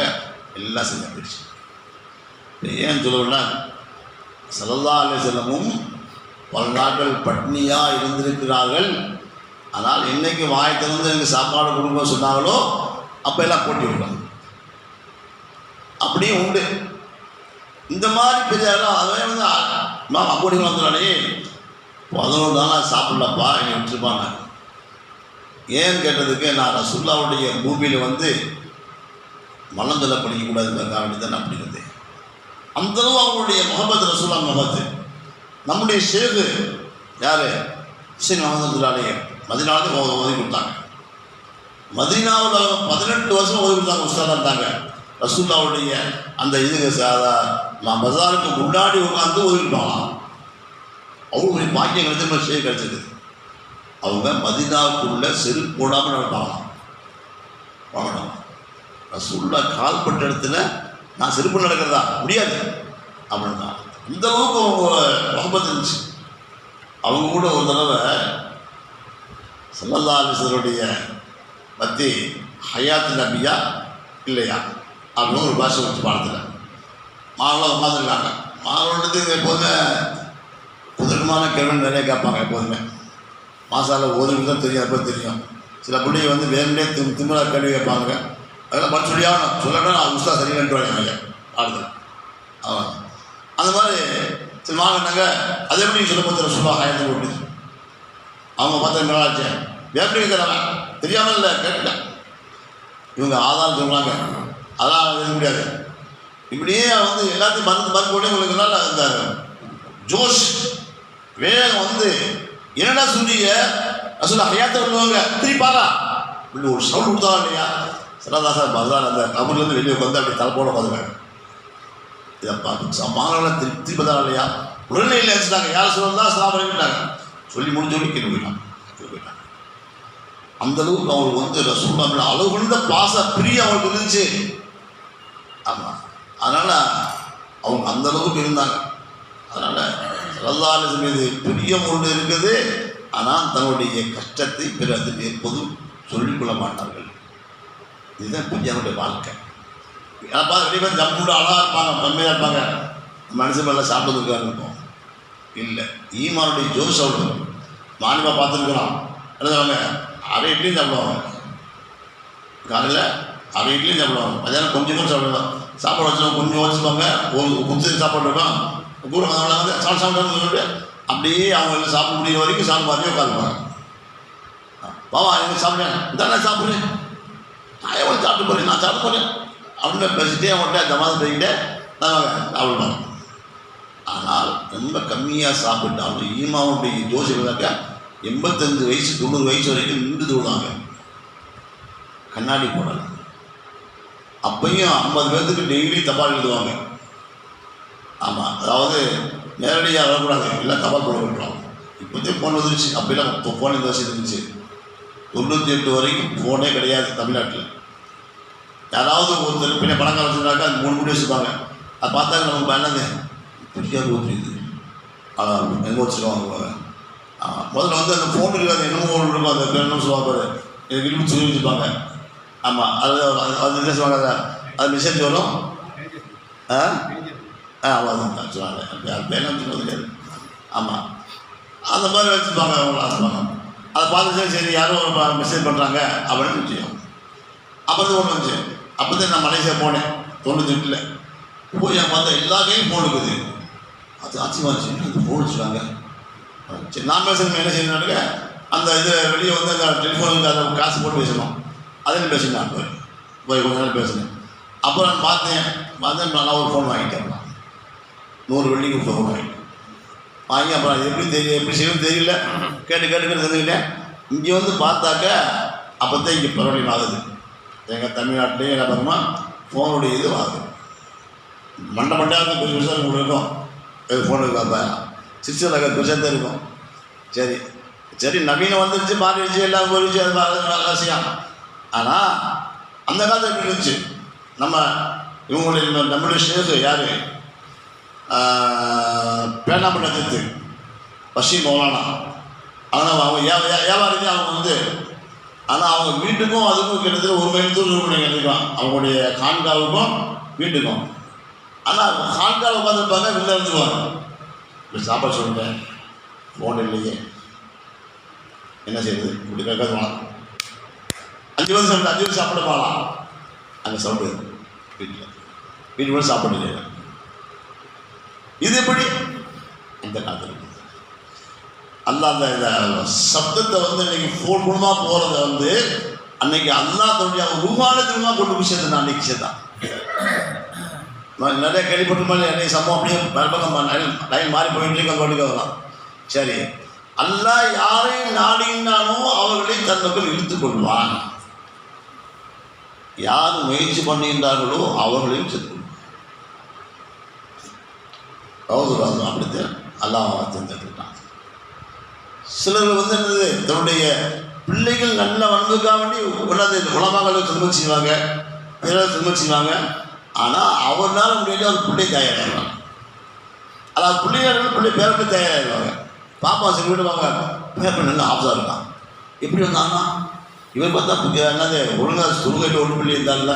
எல்லாம் செஞ்சு போயிடுச்சு. ஏன் சொல்லணும்னா ஸல்லல்லாஹு அலைஹி வஸல்லமும் பல நாட்கள் பட்னியாக இருந்திருக்கிறார்கள். ஆனால் என்றைக்கு வாய் திறந்து எனக்கு சாப்பாடு கொடுக்க சொன்னாங்களோ அப்போ எல்லாம் போட்டி விடுறாங்க. அப்படியும் உண்டு. இந்த மாதிரி பெரியாரெல்லாம் அதே வந்து மேம் அப்படி வந்தாலே 11 நாளாக சாப்பிடலப்பா என்னை விட்டுருப்பாங்க. ஏன்னு கேட்டதுக்கு நான் ரசூலுல்லாஹ்வுடைய பூமியில் வந்து மலந்தலை படிக்கக்கூடாதுங்கிறதுக்காக வேண்டி தான் நான் படிக்கிறது. அந்தளவு அவங்களுடைய முகமது ரசூலுல்லாஹ் முகமது. நம்முடைய ஷேகு யார் ஹுசைன் முகமது மதீனாவில் ஓதி கொடுத்தாங்க. மதீனாவில் 18 வருஷம் ஓதி கொடுத்தாங்க, உஸ்தாதாக இருந்தாங்க. ரசூலுல்லாஹ்வுடைய அந்த இது மஸாருக்கு முன்னாடி உட்காந்து ஓதிருப்பாங்க. அவங்களுடைய பாக்கியம் கிடைச்ச ஷேக் கிடைச்சது. அவங்க மதீனாவுக்குள்ள செருப்பு போடாமல் நடப்பாங்க. வாங்கணும் ரசூலுல்லாஹ் கால்பட்ட இடத்துல நான் செருப்பு நடக்கிறதா முடியாது அப்படின்னு தான். இந்த அளவுக்கு அவங்க முகமது இருந்துச்சு. அவங்க கூட ஒரு தடவை ஸல்லல்லாஹு அலைஹி வஸல்லுடைய பற்றி ஹயாத்து நபியா இல்லையா அப்படின்னு ஒரு பாஷை வச்சு பாடத்தில் மாணவர்கள் உட்காந்துருக்காங்க. மாணவர்களுக்கு எப்போதுமே புதற்கமான கேள்வி நிறைய கேட்பாங்க. எப்போதுமே மாசால ஓதுக்கு தான் தெரியும், அப்போ தெரியும். சில பிள்ளைங்க வந்து வேணுமே திமிரா கேள்வி கேட்பாங்க. அதெல்லாம் பட் சொல்லியாகணும், சொல்லணும் அது உஸ்தா சரியில்லைன்ட்டு வாங்க பாடத்தில். ஆமாம் அந்த மாதிரி சரி வாங்கினாங்க. அதே எப்படி சொல்ல பார்த்து சொல்லுவா ஹயாத்து போட்டு அவங்க பார்த்தா மேலாச்சு எப்படி தராங்க தெரியாமல் இல்லை கேட்டுட்டேன். இவங்க ஆதாரம் சொல்கிறாங்க, அதெல்லாம் எழுத முடியாது. இப்படியே வந்து எல்லாத்தையும் மருந்து போட்டு உங்களுக்குனால அந்த ஜோஷ் வேகம் வந்து என்னடா சொல்றீங்க ரசூல் ஹயாத்தை விடுவாங்க திருப்பாரா இப்படி ஒரு சவுண்ட் கொடுத்தா இல்லையா சல்லல்லாஹு அலைஹி வஸல்லம் அந்த கபர்லேருந்து வெளியே வந்து அப்படி தலைப்போட பார்த்துருக்காங்க. இதை பார்த்து மாணவர்களை திருப்பி பார்த்தா இல்லையா உடனே இல்லை வச்சுட்டாங்க. யார் சொல்லலாம் சலாம் பண்ணிட்டாங்க. சொல்லி முடிஞ்சோடனே கீழே போயிட்டாங்க. அந்தளவுக்கு அவங்களுக்கு வந்து ரசூலுல்லாஹ் அளவு கொண்ட பாச பிரியம் அவங்களுக்கு இருந்துச்சு. ஆமாம் அதனால் அவங்க அந்தளவுக்கு இருந்தாங்க. அதனால் ஸல்லல்லாஹு அலைஹி வஸல்லம் மீது பிரியம் ஒன்று இருக்குது. ஆனால் தன்னுடைய கஷ்டத்தை பிறகு எப்போதும் சொல்லிக்கொள்ள மாட்டார்கள். இதுதான் பிரியாவுடைய வாழ்க்கை. ஏன்னா வெளியே பேர் ஜம்முண்டு அழகாக இருப்பாங்க, பன்மையாக இருப்பாங்க, மனுஷன் மேலே சாப்பிட்றதுக்காக இருக்கும். இல்லை ஈமானுடைய ஜோஸ் அவ்வளோ மாநிலமாக பார்த்துருக்கலாம். எழுதுவாங்க அரை இட்லியும் சாப்பிடுவாங்க, காலையில் அரை இட்லியும் சாப்பிடுவாங்க, மதியானம் கொஞ்சம் சாப்பிடுவாங்க. சாப்பாடு வச்சுருவாங்க, கொஞ்சம் வச்சுருவாங்க, ஒரு குத்து சாப்பாடு இருக்கும், கூட வந்து சாப்பிட்டு சொல்லிட்டு அப்படியே அவங்க சாப்பிட முடிய வரைக்கும் சாப்பிட்டு மாதிரியே உட்காந்துப்பாங்க. பாவா எனக்கு சாப்பிட்றேன் இதானே சாப்பிட்றேன், நான் எவ்வளோ சாப்பிட்டு போகிறேன், நான் சாப்பிட்டு போகிறேன் அப்படின்னு பேசிட்டே அவங்கள்ட்ட ஜமாத பேசிக்கிட்டே நாங்கள் சாப்பிடுவாங்க. ஆனால் ரொம்ப கம்மியாக சாப்பிட்டாலும் ஈமாவுடைய ஜோசிகளாக்க 85 வயசு 90 வயசு வரைக்கும் நின்று தொழுவாங்க. கண்ணாடி போடலை. அப்பையும் 50 பேர்த்துக்கு டெய்லி தபால் எழுதுவாங்க. ஆமாம் அதாவது நேரடியாக வரக்கூடாது, இல்லை தபால் போட விட்டுருவாங்க. இப்போதே ஃபோன் வந்துருச்சு, அப்படிலாம் ஃபோன் இந்த வருஷம் இருந்துச்சு. 98 வரைக்கும் ஃபோனே கிடையாது தமிழ்நாட்டில். யாராவது ஒருத்தர் பின்ன பணக்கார வச்சுருந்தாக்கா அது 3 முடி வச்சுருப்பாங்க. அதை பார்த்தாங்க நமக்கு என்னங்க பெரியார் ஊற்றுது எங்கே வச்சுருவாங்க. முதல்ல வந்து அந்த ஃபோன் இருக்காது, என்னமோ ஒன்று இருக்கும், அந்த பேர் என்ன சொல்லுவாங்க பாரு, எனக்கு விரும்பி சொல்லி வச்சுருப்பாங்க. ஆமாம் அது என்ன சொல்லுவாங்க, அது மெசேஜ் வரும். அவ்வளோதான் சொல்லுவாங்க, அது பேரெல்லாம் சொல்லுவது கிடையாது. ஆமாம் அந்த மாதிரி வச்சுருப்பாங்க. அவங்கள ஆசைப்பாங்க. அதை பார்த்துட்டு சரி யாரோ ஒரு மெசேஜ் பண்ணுறாங்க அப்படின்னு செய்யும். அப்போ தான் ஒன்று வந்துச்சு. அப்போ தான் நான் மலேசியா போனேன் 98 போய் என் பார்த்தா எல்லா கையும் ஃபோன் இருக்குது. அது ஆச்சரியமாக இருந்துச்சு, ஃபோன் வச்சுருக்காங்க. சரி நான் பேசுகிறேன் என்ன செய்யணுன்னாக்க அந்த இது வெளியே வந்து அந்த டெலிஃபோனுக்கு அதை காசு போட்டு பேசணும். அதையும் பேசினான். போய் கொஞ்ச நேரம் பேசினேன். அப்புறம் நான் பார்த்தேன் நான் ஒரு ஃபோன் வாங்கிட்டேன். 100 வெள்ளிக்கு ஃபோன் வாங்கி அப்புறம் எப்படி செய்யணும் தெரியல. கேட்டு தெரிஞ்சுக்கிட்டேன். இங்கே வந்து பார்த்தாக்க அப்போ தான் இங்கே பரவலியம் ஆகுது. எங்கள் தமிழ்நாட்டிலேயே என்ன பண்ணுமா ஃபோனுடைய இது ஆகுது. மண்டையாக இருக்கும். கொஞ்சம் விஷயம் உங்களுக்கு இருக்கும். ஃபோன் இருக்கா சிக்ஸில் பெருசாக தான் இருக்கும். சரி நவீனம் வந்துருச்சு, மாறிடுச்சு, எல்லாம் போயிடுச்சு. அது அவசியம். ஆனால் அந்த காலத்தில் எப்படி இருந்துச்சு? நம்மளுடைய ஷேஃபு யார்? பேனாம்பு நட்சத்து பஷீர் மௌலானா. ஆனால் அவங்க வியாபாரி அவங்க வந்து, ஆனால் அவங்க வீட்டுக்கும் அதுக்கும் கிட்டத்தட்ட 1 மைல் தூரம் இருக்கும். அவங்களுடைய கான்காவுக்கும் வீட்டுக்கும். ஆனால் கான்காவில் உட்காந்துருப்பாங்க, வெளில வந்துடுவாங்க. இப்படி சாப்பாடு சொல்லிட்டேன், ஃபோன் இல்லையே, என்ன செய்யுது? இப்படி கேட்காது போகலாம். 5 வருஷம் சாப்பிட போகலாம். அங்கே சவுண்டு வீட்டு கூட சாப்பாடு இல்லையா? இது எப்படி இந்த காலத்தில் அல்லாஹ் அந்த சப்தத்தை வந்து இன்னைக்கு ஃபோன் மூலமாக போகிறத வந்து அன்னைக்கு அல்லாஹ் தன்னுடைய ரூபானத்துமா கொண்டு போய் சேர்த்து நான் அன்னைக்கு சேர்த்தான். நிறைய கேள்விப்பட்ட மாதிரி அன்னைக்கு சம்பவம் அப்படியே லைன் மாறி போயிட்டு கொண்டு வரலாம். சரி, அல்லாஹ் யாரை நாடினானோ அவர்களை தன்னுக்குள் இழுத்துக் கொள்வான். யார் முயற்சி பண்ணுகின்றார்களோ அவர்களையும் சேர்த்து கொள்வான். அப்படித்தான் அல்லாஹ் தேர்ந்தெடுத்தான். சிலர் வந்து என்னது தன்னுடைய பிள்ளைகள் நல்ல வன்புக்காக வேண்டி உலகங்களை திரும்ப செய்வாங்க, திரும்ப செய்வாங்க. ஆனால் அவர்னால முடியாது அவர் பிள்ளை தயாராகிடுவாங்க. அதாவது பிள்ளை பேரப்படி தயாராகிடுவாங்க. பாப்பா சரி விடுவாங்க, பேப்பர் நல்லா ஆப்ஸாக இருக்கான். எப்படி வந்தாங்கன்னா இவர் பார்த்தா என்னது ஒழுங்காக தொழுகையில் ஒன்று பிள்ளை இருந்தால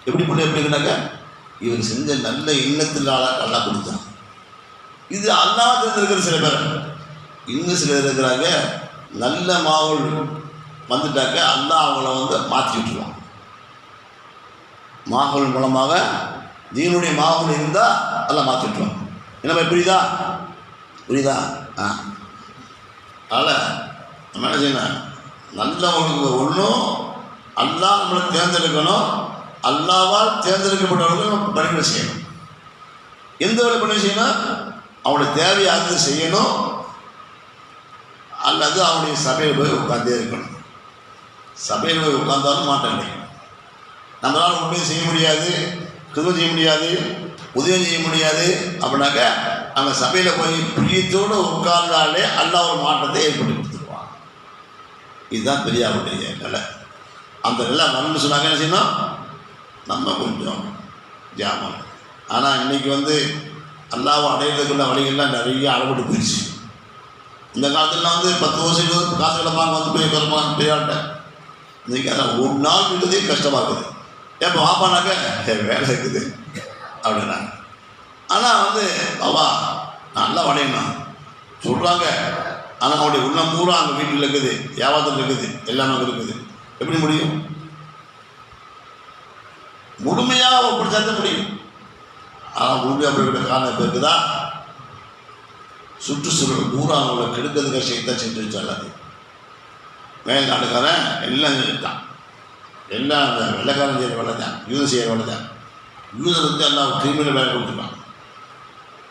எப்படி பிள்ளை எப்படின்னாக்க இவர் செஞ்ச நல்ல எண்ணத்தினால நல்லா கொடுத்தான். இது அல்லாஹ் தெரிஞ்சிருக்கிற சில பேர். இன்னும் சிலர் இருக்கிறாங்க, நல்ல மாவுள் வந்துட்டாக்க அல்லாஹ் அவங்கள வந்து மாற்றி விட்டுருவான். மாவுள் மூலமாக தீனுடைய மாவுள் இருந்தால் எல்லாம் மாற்றி விட்டுருவான். என்ன புரியுதா? அதனால் நம்ம என்ன செய்யணும்? நல்லவங்களுக்கு ஒன்றும் அல்லாஹ் நம்மளை தேர்ந்தெடுக்கணும். அல்லாவால் தேர்ந்தெடுக்கப்பட்டவர்களுக்கு நம்ம பணிகளை செய்யணும். எந்த வேலை பணி செய்யணும்? அவனுடைய தேவையாக செய்யணும். அல்லது அவனுடைய சபையில் போய் உட்கார்ந்தே இருக்கணும். சபையில் போய் உட்கார்ந்தாலும் மாற்றம் கிடைக்கும். நம்மளால் உண்மையை செய்ய முடியாது, கிருபை செய்ய முடியாது, உதவி செய்ய முடியாது. அப்படின்னாக்க நம்ம சபையில் போய் பிரியத்தோடு உட்கார்ந்தாலே அல்லாஹ் ஒரு மாற்றத்தை ஏற்படுத்தி கொடுத்துருவான். இதுதான் பெரியாருடைய நிலை. அந்த நிலை வரணும்னு சொன்னாங்க. என்ன செய்யணும்? நம்ம கொஞ்சம் ஜாமம். ஆனால் இன்றைக்கி வந்து அல்லாஹ் அடையிறதுக்குள்ள வழிகள்லாம் நிறைய அளவுட்டு போயிடுச்சு. இந்த காலத்துலாம் வந்து 10 வருஷம் 20 காசு கிடப்பாங்க வந்து போய் பிறப்பாங்க பெரியார்கிட்ட. இன்றைக்கி அதான் ஒரு நாள் விடுறதே கஷ்டமாக இருக்குது. எப்போ வாப்பானாக்க வேலை இருக்குது அப்படின்னாங்க. ஆனால் வந்து பாபா நல்லா வடையணும் சொல்கிறாங்க. ஆனால் அவனுடைய உள்ளம் பூரா அங்கே வீட்டில் இருக்குது, வியாபாரத்தில் இருக்குது, எல்லாமே இருக்குது. எப்படி முடியும்? முழுமையாக அப்படி சேர்த்த முடியும். ஆனால் முழுமையாக அப்படி காரணம் இருக்குதா? சுற்றுச்சூழல் பூரா அவங்கள கெடுக்கிறதுக்கு செய்தான் செஞ்சு வச்சால் மேல் நாட்டுக்காரன் எல்லாம் செஞ்சுட்டான். எல்லாம் அந்த வெள்ளைக்காரன் செய்கிற வேலை தான், யூதம் செய்கிற வேலை தான். யூதர் வந்து எல்லாம் கிரிமினல் வேலை கொடுத்துருக்கான்.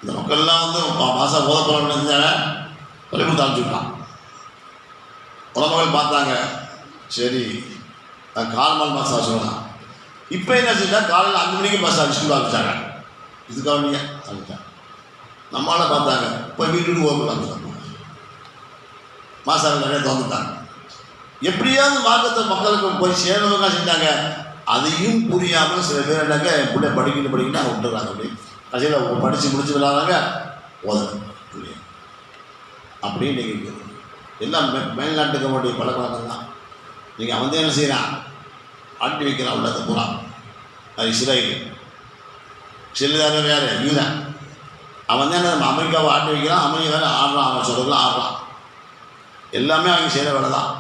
இந்த மக்கள்லாம் வந்து மாதம் போதப்படம் செஞ்சாங்க, பள்ளிக்கூடத்தை அனுப்பிச்சுட்டான். உலகங்கள் பார்த்தாங்க, சரி நான் காலமால் மாதம் சொல்லலாம். இப்போ என்ன செஞ்சால் காலையில் 5 மணிக்கு பஸ் ஸ்கூல் ஆரம்பிச்சாங்க. இதுக்காக நீங்கள் அனுப்பிச்சாங்க. நம்மளால் பார்த்தாங்க, இப்போ வீட்டுக்கு ஓப்பன் ஆரம்பிச்சாங்க. மாதம் நிறைய திறந்துட்டாங்க. எப்படியாவது மார்க்கத்தை மக்களுக்கு போய் சேரணுங்க செஞ்சாங்க. அதையும் புரியாமல் சில பேர் என்னங்க என் பிள்ளை படிக்கணும் அவங்க விட்டுறாங்க. அப்படி கடைசியில் படித்து முடிச்சு விளாட்றாங்க, ஓதணும் பிள்ளைய அப்படி நீங்கள் எல்லாம் மேல்நாட்டுக்கு வேண்டிய பழக்கம் தான். நீங்கள் அவன் என்ன செய்கிறான்? ஆட்டி வைக்கிறான் உள்ளதை பூரா. அது இஸ்ரேல் செல்லுதார வேறு யூதான். அவன் தான் நம்ம அமெரிக்காவை ஆட்டி வைக்கிறான். அமெரிக்கா வேறு ஆடுறான், அவன் சொல்கிறதுலாம் ஆடுறான். எல்லாமே அவங்க செய்கிற வேலை தான்.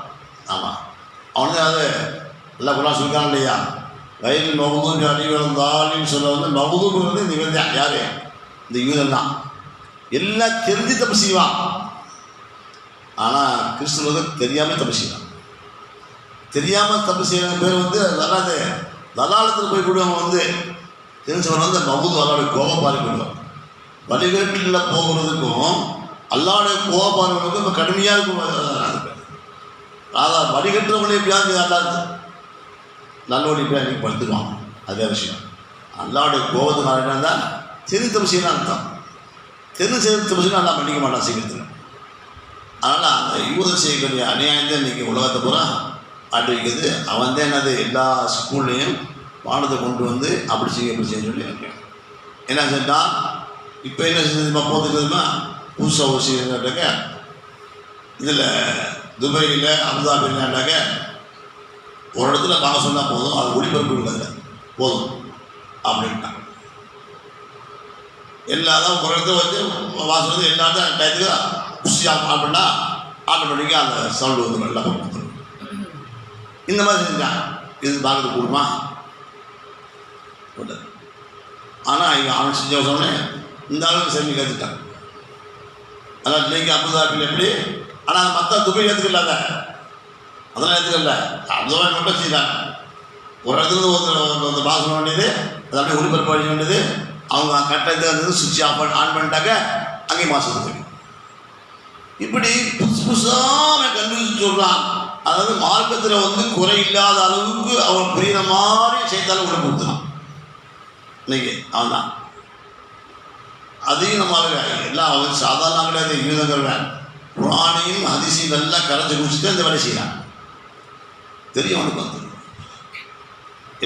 ஆமாம், அவனு அது எல்லாம் குரான் சொல்லிக்கான் இல்லையா? வயலில் மகுதூன் அடிவந்தாலின்னு சொல்ல வந்து மகுதூன்றது இந்த இவன் தான். யார்? இந்த யூதன் தான். எல்லாம் தெரிஞ்சு தப்பு செய்வான். ஆனால் கிறிஸ்துவர்கள் தெரியாமல் தப்பு செய்யலாம். தெரியாமல் தப்பு செய்கிற பேர் வந்து வராது. தலாலத்தில் போய் விடுவாங்க. தெரிஞ்சவன் மகுது அல்லாவுடைய கோபப்பாரி விடுவான். வழிகேட்டில் போகிறதுக்கும் அல்லாவுடைய கோபப்பாரிகளுக்கும் இப்போ கடுமையாக இருக்கும். அதான் வழிகட்டுறவங்களே எப்படியாவது அல்லாது நல்லோடி போய் அன்றைக்கி படுத்துக்குவாங்க. அதே விஷயம் அல்லாவுடைய கோபத்தினால என்னதான் தெரிந்து தப்பு செய்யலாம் அர்த்தம். தெரிந்து தப்பு செய்யணும் நல்லா பண்ணிக்க மாட்டான் சீக்கிரத்தில். அதனால் அந்த யூதம் செய்யக்கூடிய அநியாயத்தை இன்றைக்கி உலகத்தை பூரா ஆட்டி வைக்கிறது. அவன் தான் என்னது எல்லா ஸ்கூல்லையும் பாடத்தை கொண்டு வந்து அப்படி செய்ய சொல்லி நினைக்கிறேன். என்ன செஞ்சால் இப்போ என்ன செஞ்சதுமா போதுக்குதுமா புதுசாக ஒரு செய்யறாக்க இதில் துபாயில் அபுதாபின்னாக்க ஒரு இடத்துல வாங்க சொன்னால் போதும், அது ஒளிபரப்பு இல்லை போதும் அப்படின்ட்டான். எல்லாரும் ஒரு இடத்துல வச்சு வாசல் வந்து எல்லாத்தையும் டயத்துக்கு புஷியாக அப்படின்னா ஆட்டோமேட்டிக்காக அந்த சவுண்டு வந்து நல்லா கொடுத்துரும். இந்த மாதிரி செஞ்சான். இது பார்க்கறது கூடுமா? ஆனால் இங்கே அவன் செஞ்ச சொன்னே இந்த அளவுக்கு செஞ்சு கற்றுட்டான். அதான் இன்னைக்கு அபுதாபியில் எப்படி, ஆனால் மற்ற துபை ஏற்றுக்கல, அதெல்லாம் ஏற்றுக்கல. அபுதாபி மட்டும் செய்தாங்க. ஒரு இடத்துல ஒரு பாசனம் வேண்டியது, அது அப்படியே ஒளிபரப்பு அடிக்க வேண்டியது. அவங்க கட்டத்தை வந்து சுவிட்ச் ஆஃப் ஆன் பண்ணிட்டாக்க அங்கேயும் மாசத்துக்கு இப்படி புதுசு புதுசாக கண்டுபிடிச்சு சொல்கிறான். அதாவது மார்க்கத்தில் வந்து குறை இல்லாத அளவுக்கு அவன் புரிகிற மாதிரி செய்தாலும் உள்ள கொடுத்தான். இன்னைக்கு அவன் தான் அதையும் நம்ம எல்லாம் அவன் சாதாரண கிடையாது. யூதங்கள் குரானையும் ஹதீஸையும் எல்லாம் கரைச்சி குடிச்சுட்டு அந்த வேலை செய்யறான். தெரியும் அவனுக்கு வந்து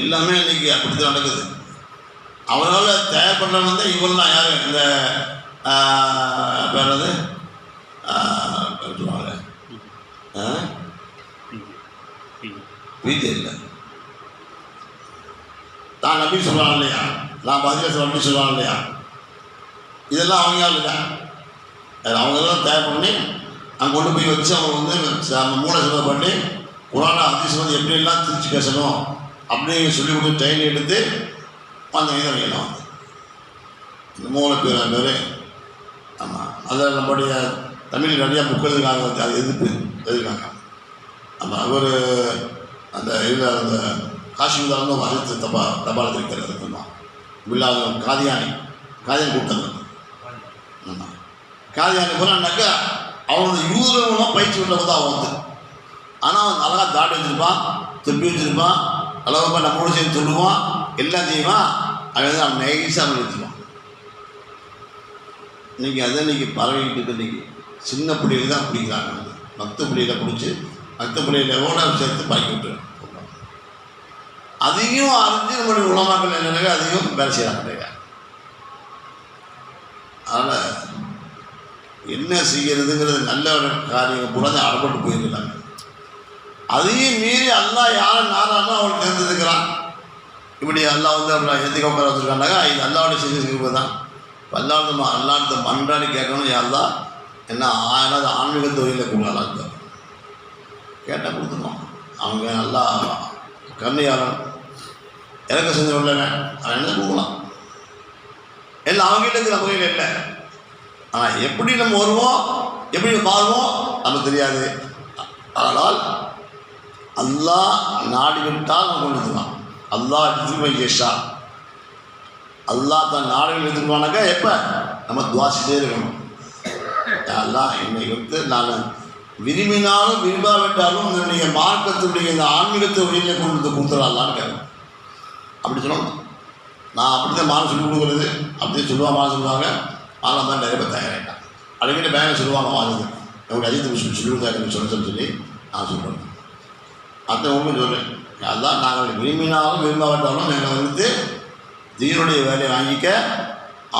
எல்லாமே இன்னைக்கு அப்படித்தான் நடக்குது. அவரால் தயார் பண்ணுறவங்க வந்து இவங்கெல்லாம் யார் இந்த பேரது சொல்லுவாங்க வீட்டு இல்லை நான் நம்பி சொல்லுவாங்க இல்லையா, நான் பதில் நம்பி சொல்லுவாங்க இல்லையா, இதெல்லாம் அவங்க யாரும் இல்லை. அவங்கெல்லாம் தயார் பண்ணி அங்கே கொண்டு போய் வச்சு அவங்க வந்து மூளை செலவு பண்ணி குரானை ஹதீஸ் வந்து எப்படியெல்லாம் திருச்சி பேசணும் அப்படின்னு சொல்லி கொடுத்து ட்ரெயின் எடுத்து அந்த இதெல்லாம் வந்து இந்த மூளை பேர் ஆமாம். அதில் நம்முடைய தமிழ் நிறையா புக் எழுதுக்காங்க, அது எதிர்க்காங்க. ஆமாம், அவர் அந்த இதில் அந்த காஷ்மீர்லேருந்து அறிவித்து தபால் இருக்கிறது இருக்குமா இல்லாத காதியானி கூப்பிட்டது. ஆமாம், காதியானி போனான்னாக்கா அவனோட யூதமாக பயிற்சி உள்ளவங்க தான் அவன் வந்து. ஆனால் அவன் அழகாக தாடி வச்சுருப்பான், தொப்பி வச்சுருப்பான், அழகாக நம்மளோட சேர்ந்து சொல்லுவான், எல்லாம் செய்வான். அவன் வந்து அவன் நைஸாக அவன் எடுத்துவான். இன்றைக்கி அதை இன்றைக்கி பரவிக்கிட்டு இருக்கு. இன்றைக்கி சின்ன பிள்ளைகள் தான் பிடிக்கிறாங்க. மற்ற பிள்ளைகளை பிடிச்சி மற்ற பிள்ளைகளோட சேர்த்து பாக்கி விட்டுருவாங்க. அதையும் அறிஞ்சு நம்மளுடைய உலமாக்கள் என்னென்ன அதையும் வேலை செய்கிறாங்க. அதனால் என்ன செய்கிறதுங்கிறது நல்ல ஒரு காரியம் கூட தான் அடப்பட்டு போயிருக்கிறாங்க. அதையும் மீறி அல்லாஹ் யாரை நாரானோ அவனுக்கு தேர்ந்தெடுக்கிறான். இப்படி அல்லாஹ் வந்து அப்படி எதுக்கு உட்கார வச்சுருக்காண்டாங்க. இது அல்லாவுடைய செஞ்சு தான். அல்லாஹ் மன்றாடி கேட்கணும், யாரெல்லாம் என்ன ஆனாவது ஆன்மீக தொழிலில் கூடாது கேட்டால் கொடுத்துருவோம். அவங்க நல்லா கண்ணையாளன் இறக்க செஞ்சு உள்ளவன் அவன் என்ன கொடுக்கலாம். எல்லாம் அவங்ககிட்ட நம்ம கையில் இல்லை. ஆனால் எப்படி நம்ம வருவோம், எப்படி மாறுவோம் நமக்கு தெரியாது. ஆனால் அல்லாஹ் நாடி விட்டால் நம்ம கொண்டு வந்துடுவான். அல்லாஹ் திருமை கேஷா அல்லாஹ் தன் நாடுகள் எடுத்துக்குவானாக்கா எப்போ நம்ம துவாசிட்டே இருக்கணும். அல்லாஹ் என்னை வந்து நான் விரும்பினாலும் விரும்பாவிட்டாலும் என்னுடைய மார்க்கத்துடைய இந்த ஆன்மீகத்தை வெளியில் கொண்டு வந்து கொடுத்துடலான்னு கேட்கணும். அப்படி சொல்லணும். நான் அப்படி தான் மானம் சொல்லிக் கொடுக்குறது அப்படியே சொல்லுவாங்க. மானம் சொல்லுவாங்க. மானம் தான் நிறைய பேர் தயாராகிட்டான். அடிக்கடி பேங்க சொல்லுவாங்க வாங்குது என்னுடைய அஜித் சொல்லி கொடுத்தாங்க சொல்லி நான் சொல்கிறேன். அந்த உண்மை சொல்கிறேன். அதான் நாங்கள் விரும்பினாலும் விரும்பாவிட்டாலும் நாங்கள் வந்து தீனுடைய வேலையை வாங்கிக்க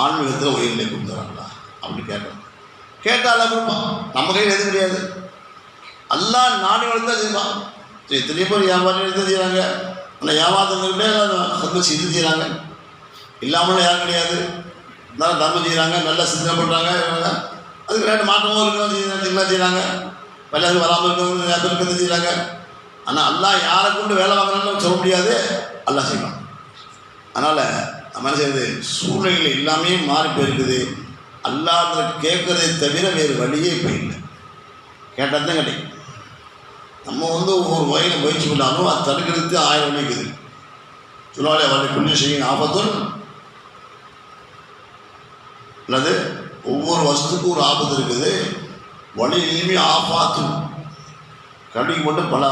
ஆன்மீகத்தில் உயிரிலே கொடுத்துறாங்களா அப்படி கேட்கணும். கேட்டால் கொடுப்பான். நம்ம கையில் எதுவும் கிடையாது. எல்லாம் நாடு வளர்த்து தான் செய்வான். எத்தனையோ பேர் வியாபாரம் எடுத்து செய்கிறாங்க. ஆனால் வியாபாரத்துக்கிட்டே சந்தோஷம் இது செய்கிறாங்க. இல்லாமலும் யாரும் கிடையாது. இருந்தாலும் தர்மம் செய்கிறாங்க, நல்லா சிந்தனை பண்ணுறாங்க. அதுக்கு ரெண்டு மாற்றமும் இருக்கிறவங்க செய்கிறாங்க. பள்ளியாருக்கு வராமல் இருக்கிறவங்க நிறையா பேர் இருக்கிறது செய்கிறாங்க. ஆனால் அல்லாஹ் யாரை கொண்டு வேலை வாங்குறான்னு சொல்ல முடியாது. அல்லாஹ் செய்வான். அதனால் நம்ம என்ன செய்யுது, சூழ்நிலை எல்லாமே மாறி போயிருக்குது. அல்லாஹ் கேட்குறதை தவிர வேறு வழியே இப்போ இல்லை. கேட்டால் தான் கிடைக்கும். நம்ம வந்து ஒவ்வொரு வகையில் முயற்சி பண்ணாலும் அது தடுக்கிறதுக்கு 1000 வழி இருக்குது. சொல்லுவாங்களே வழி புண்ணிய செய்யும் ஆபத்தும் அல்லது ஒவ்வொரு வருஷத்துக்கும் ஒரு ஆபத்து இருக்குது. வழி இனிமே ஆபாத்தும் கடிக்கு மட்டும் பல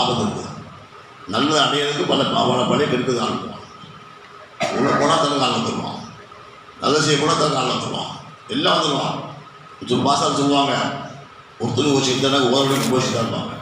ஆபத்து இருக்குது. நல்லது அடையிறதுக்கு பல பழைய கெடுக்குது ஆரம்பிப்பான். உள்ள போனால் தனக்கு ஆள் வந்துடுவான், நல்ல செய்ய கூட தனக்கு ஆள் வந்துடுவான், எல்லாம் வந்துடுவான். மாதம் சொல்லுவாங்க ஒருத்தருக்கு வச்சு இந்த ஓரளவுக்கு போச்சு தான் இருப்பாங்க.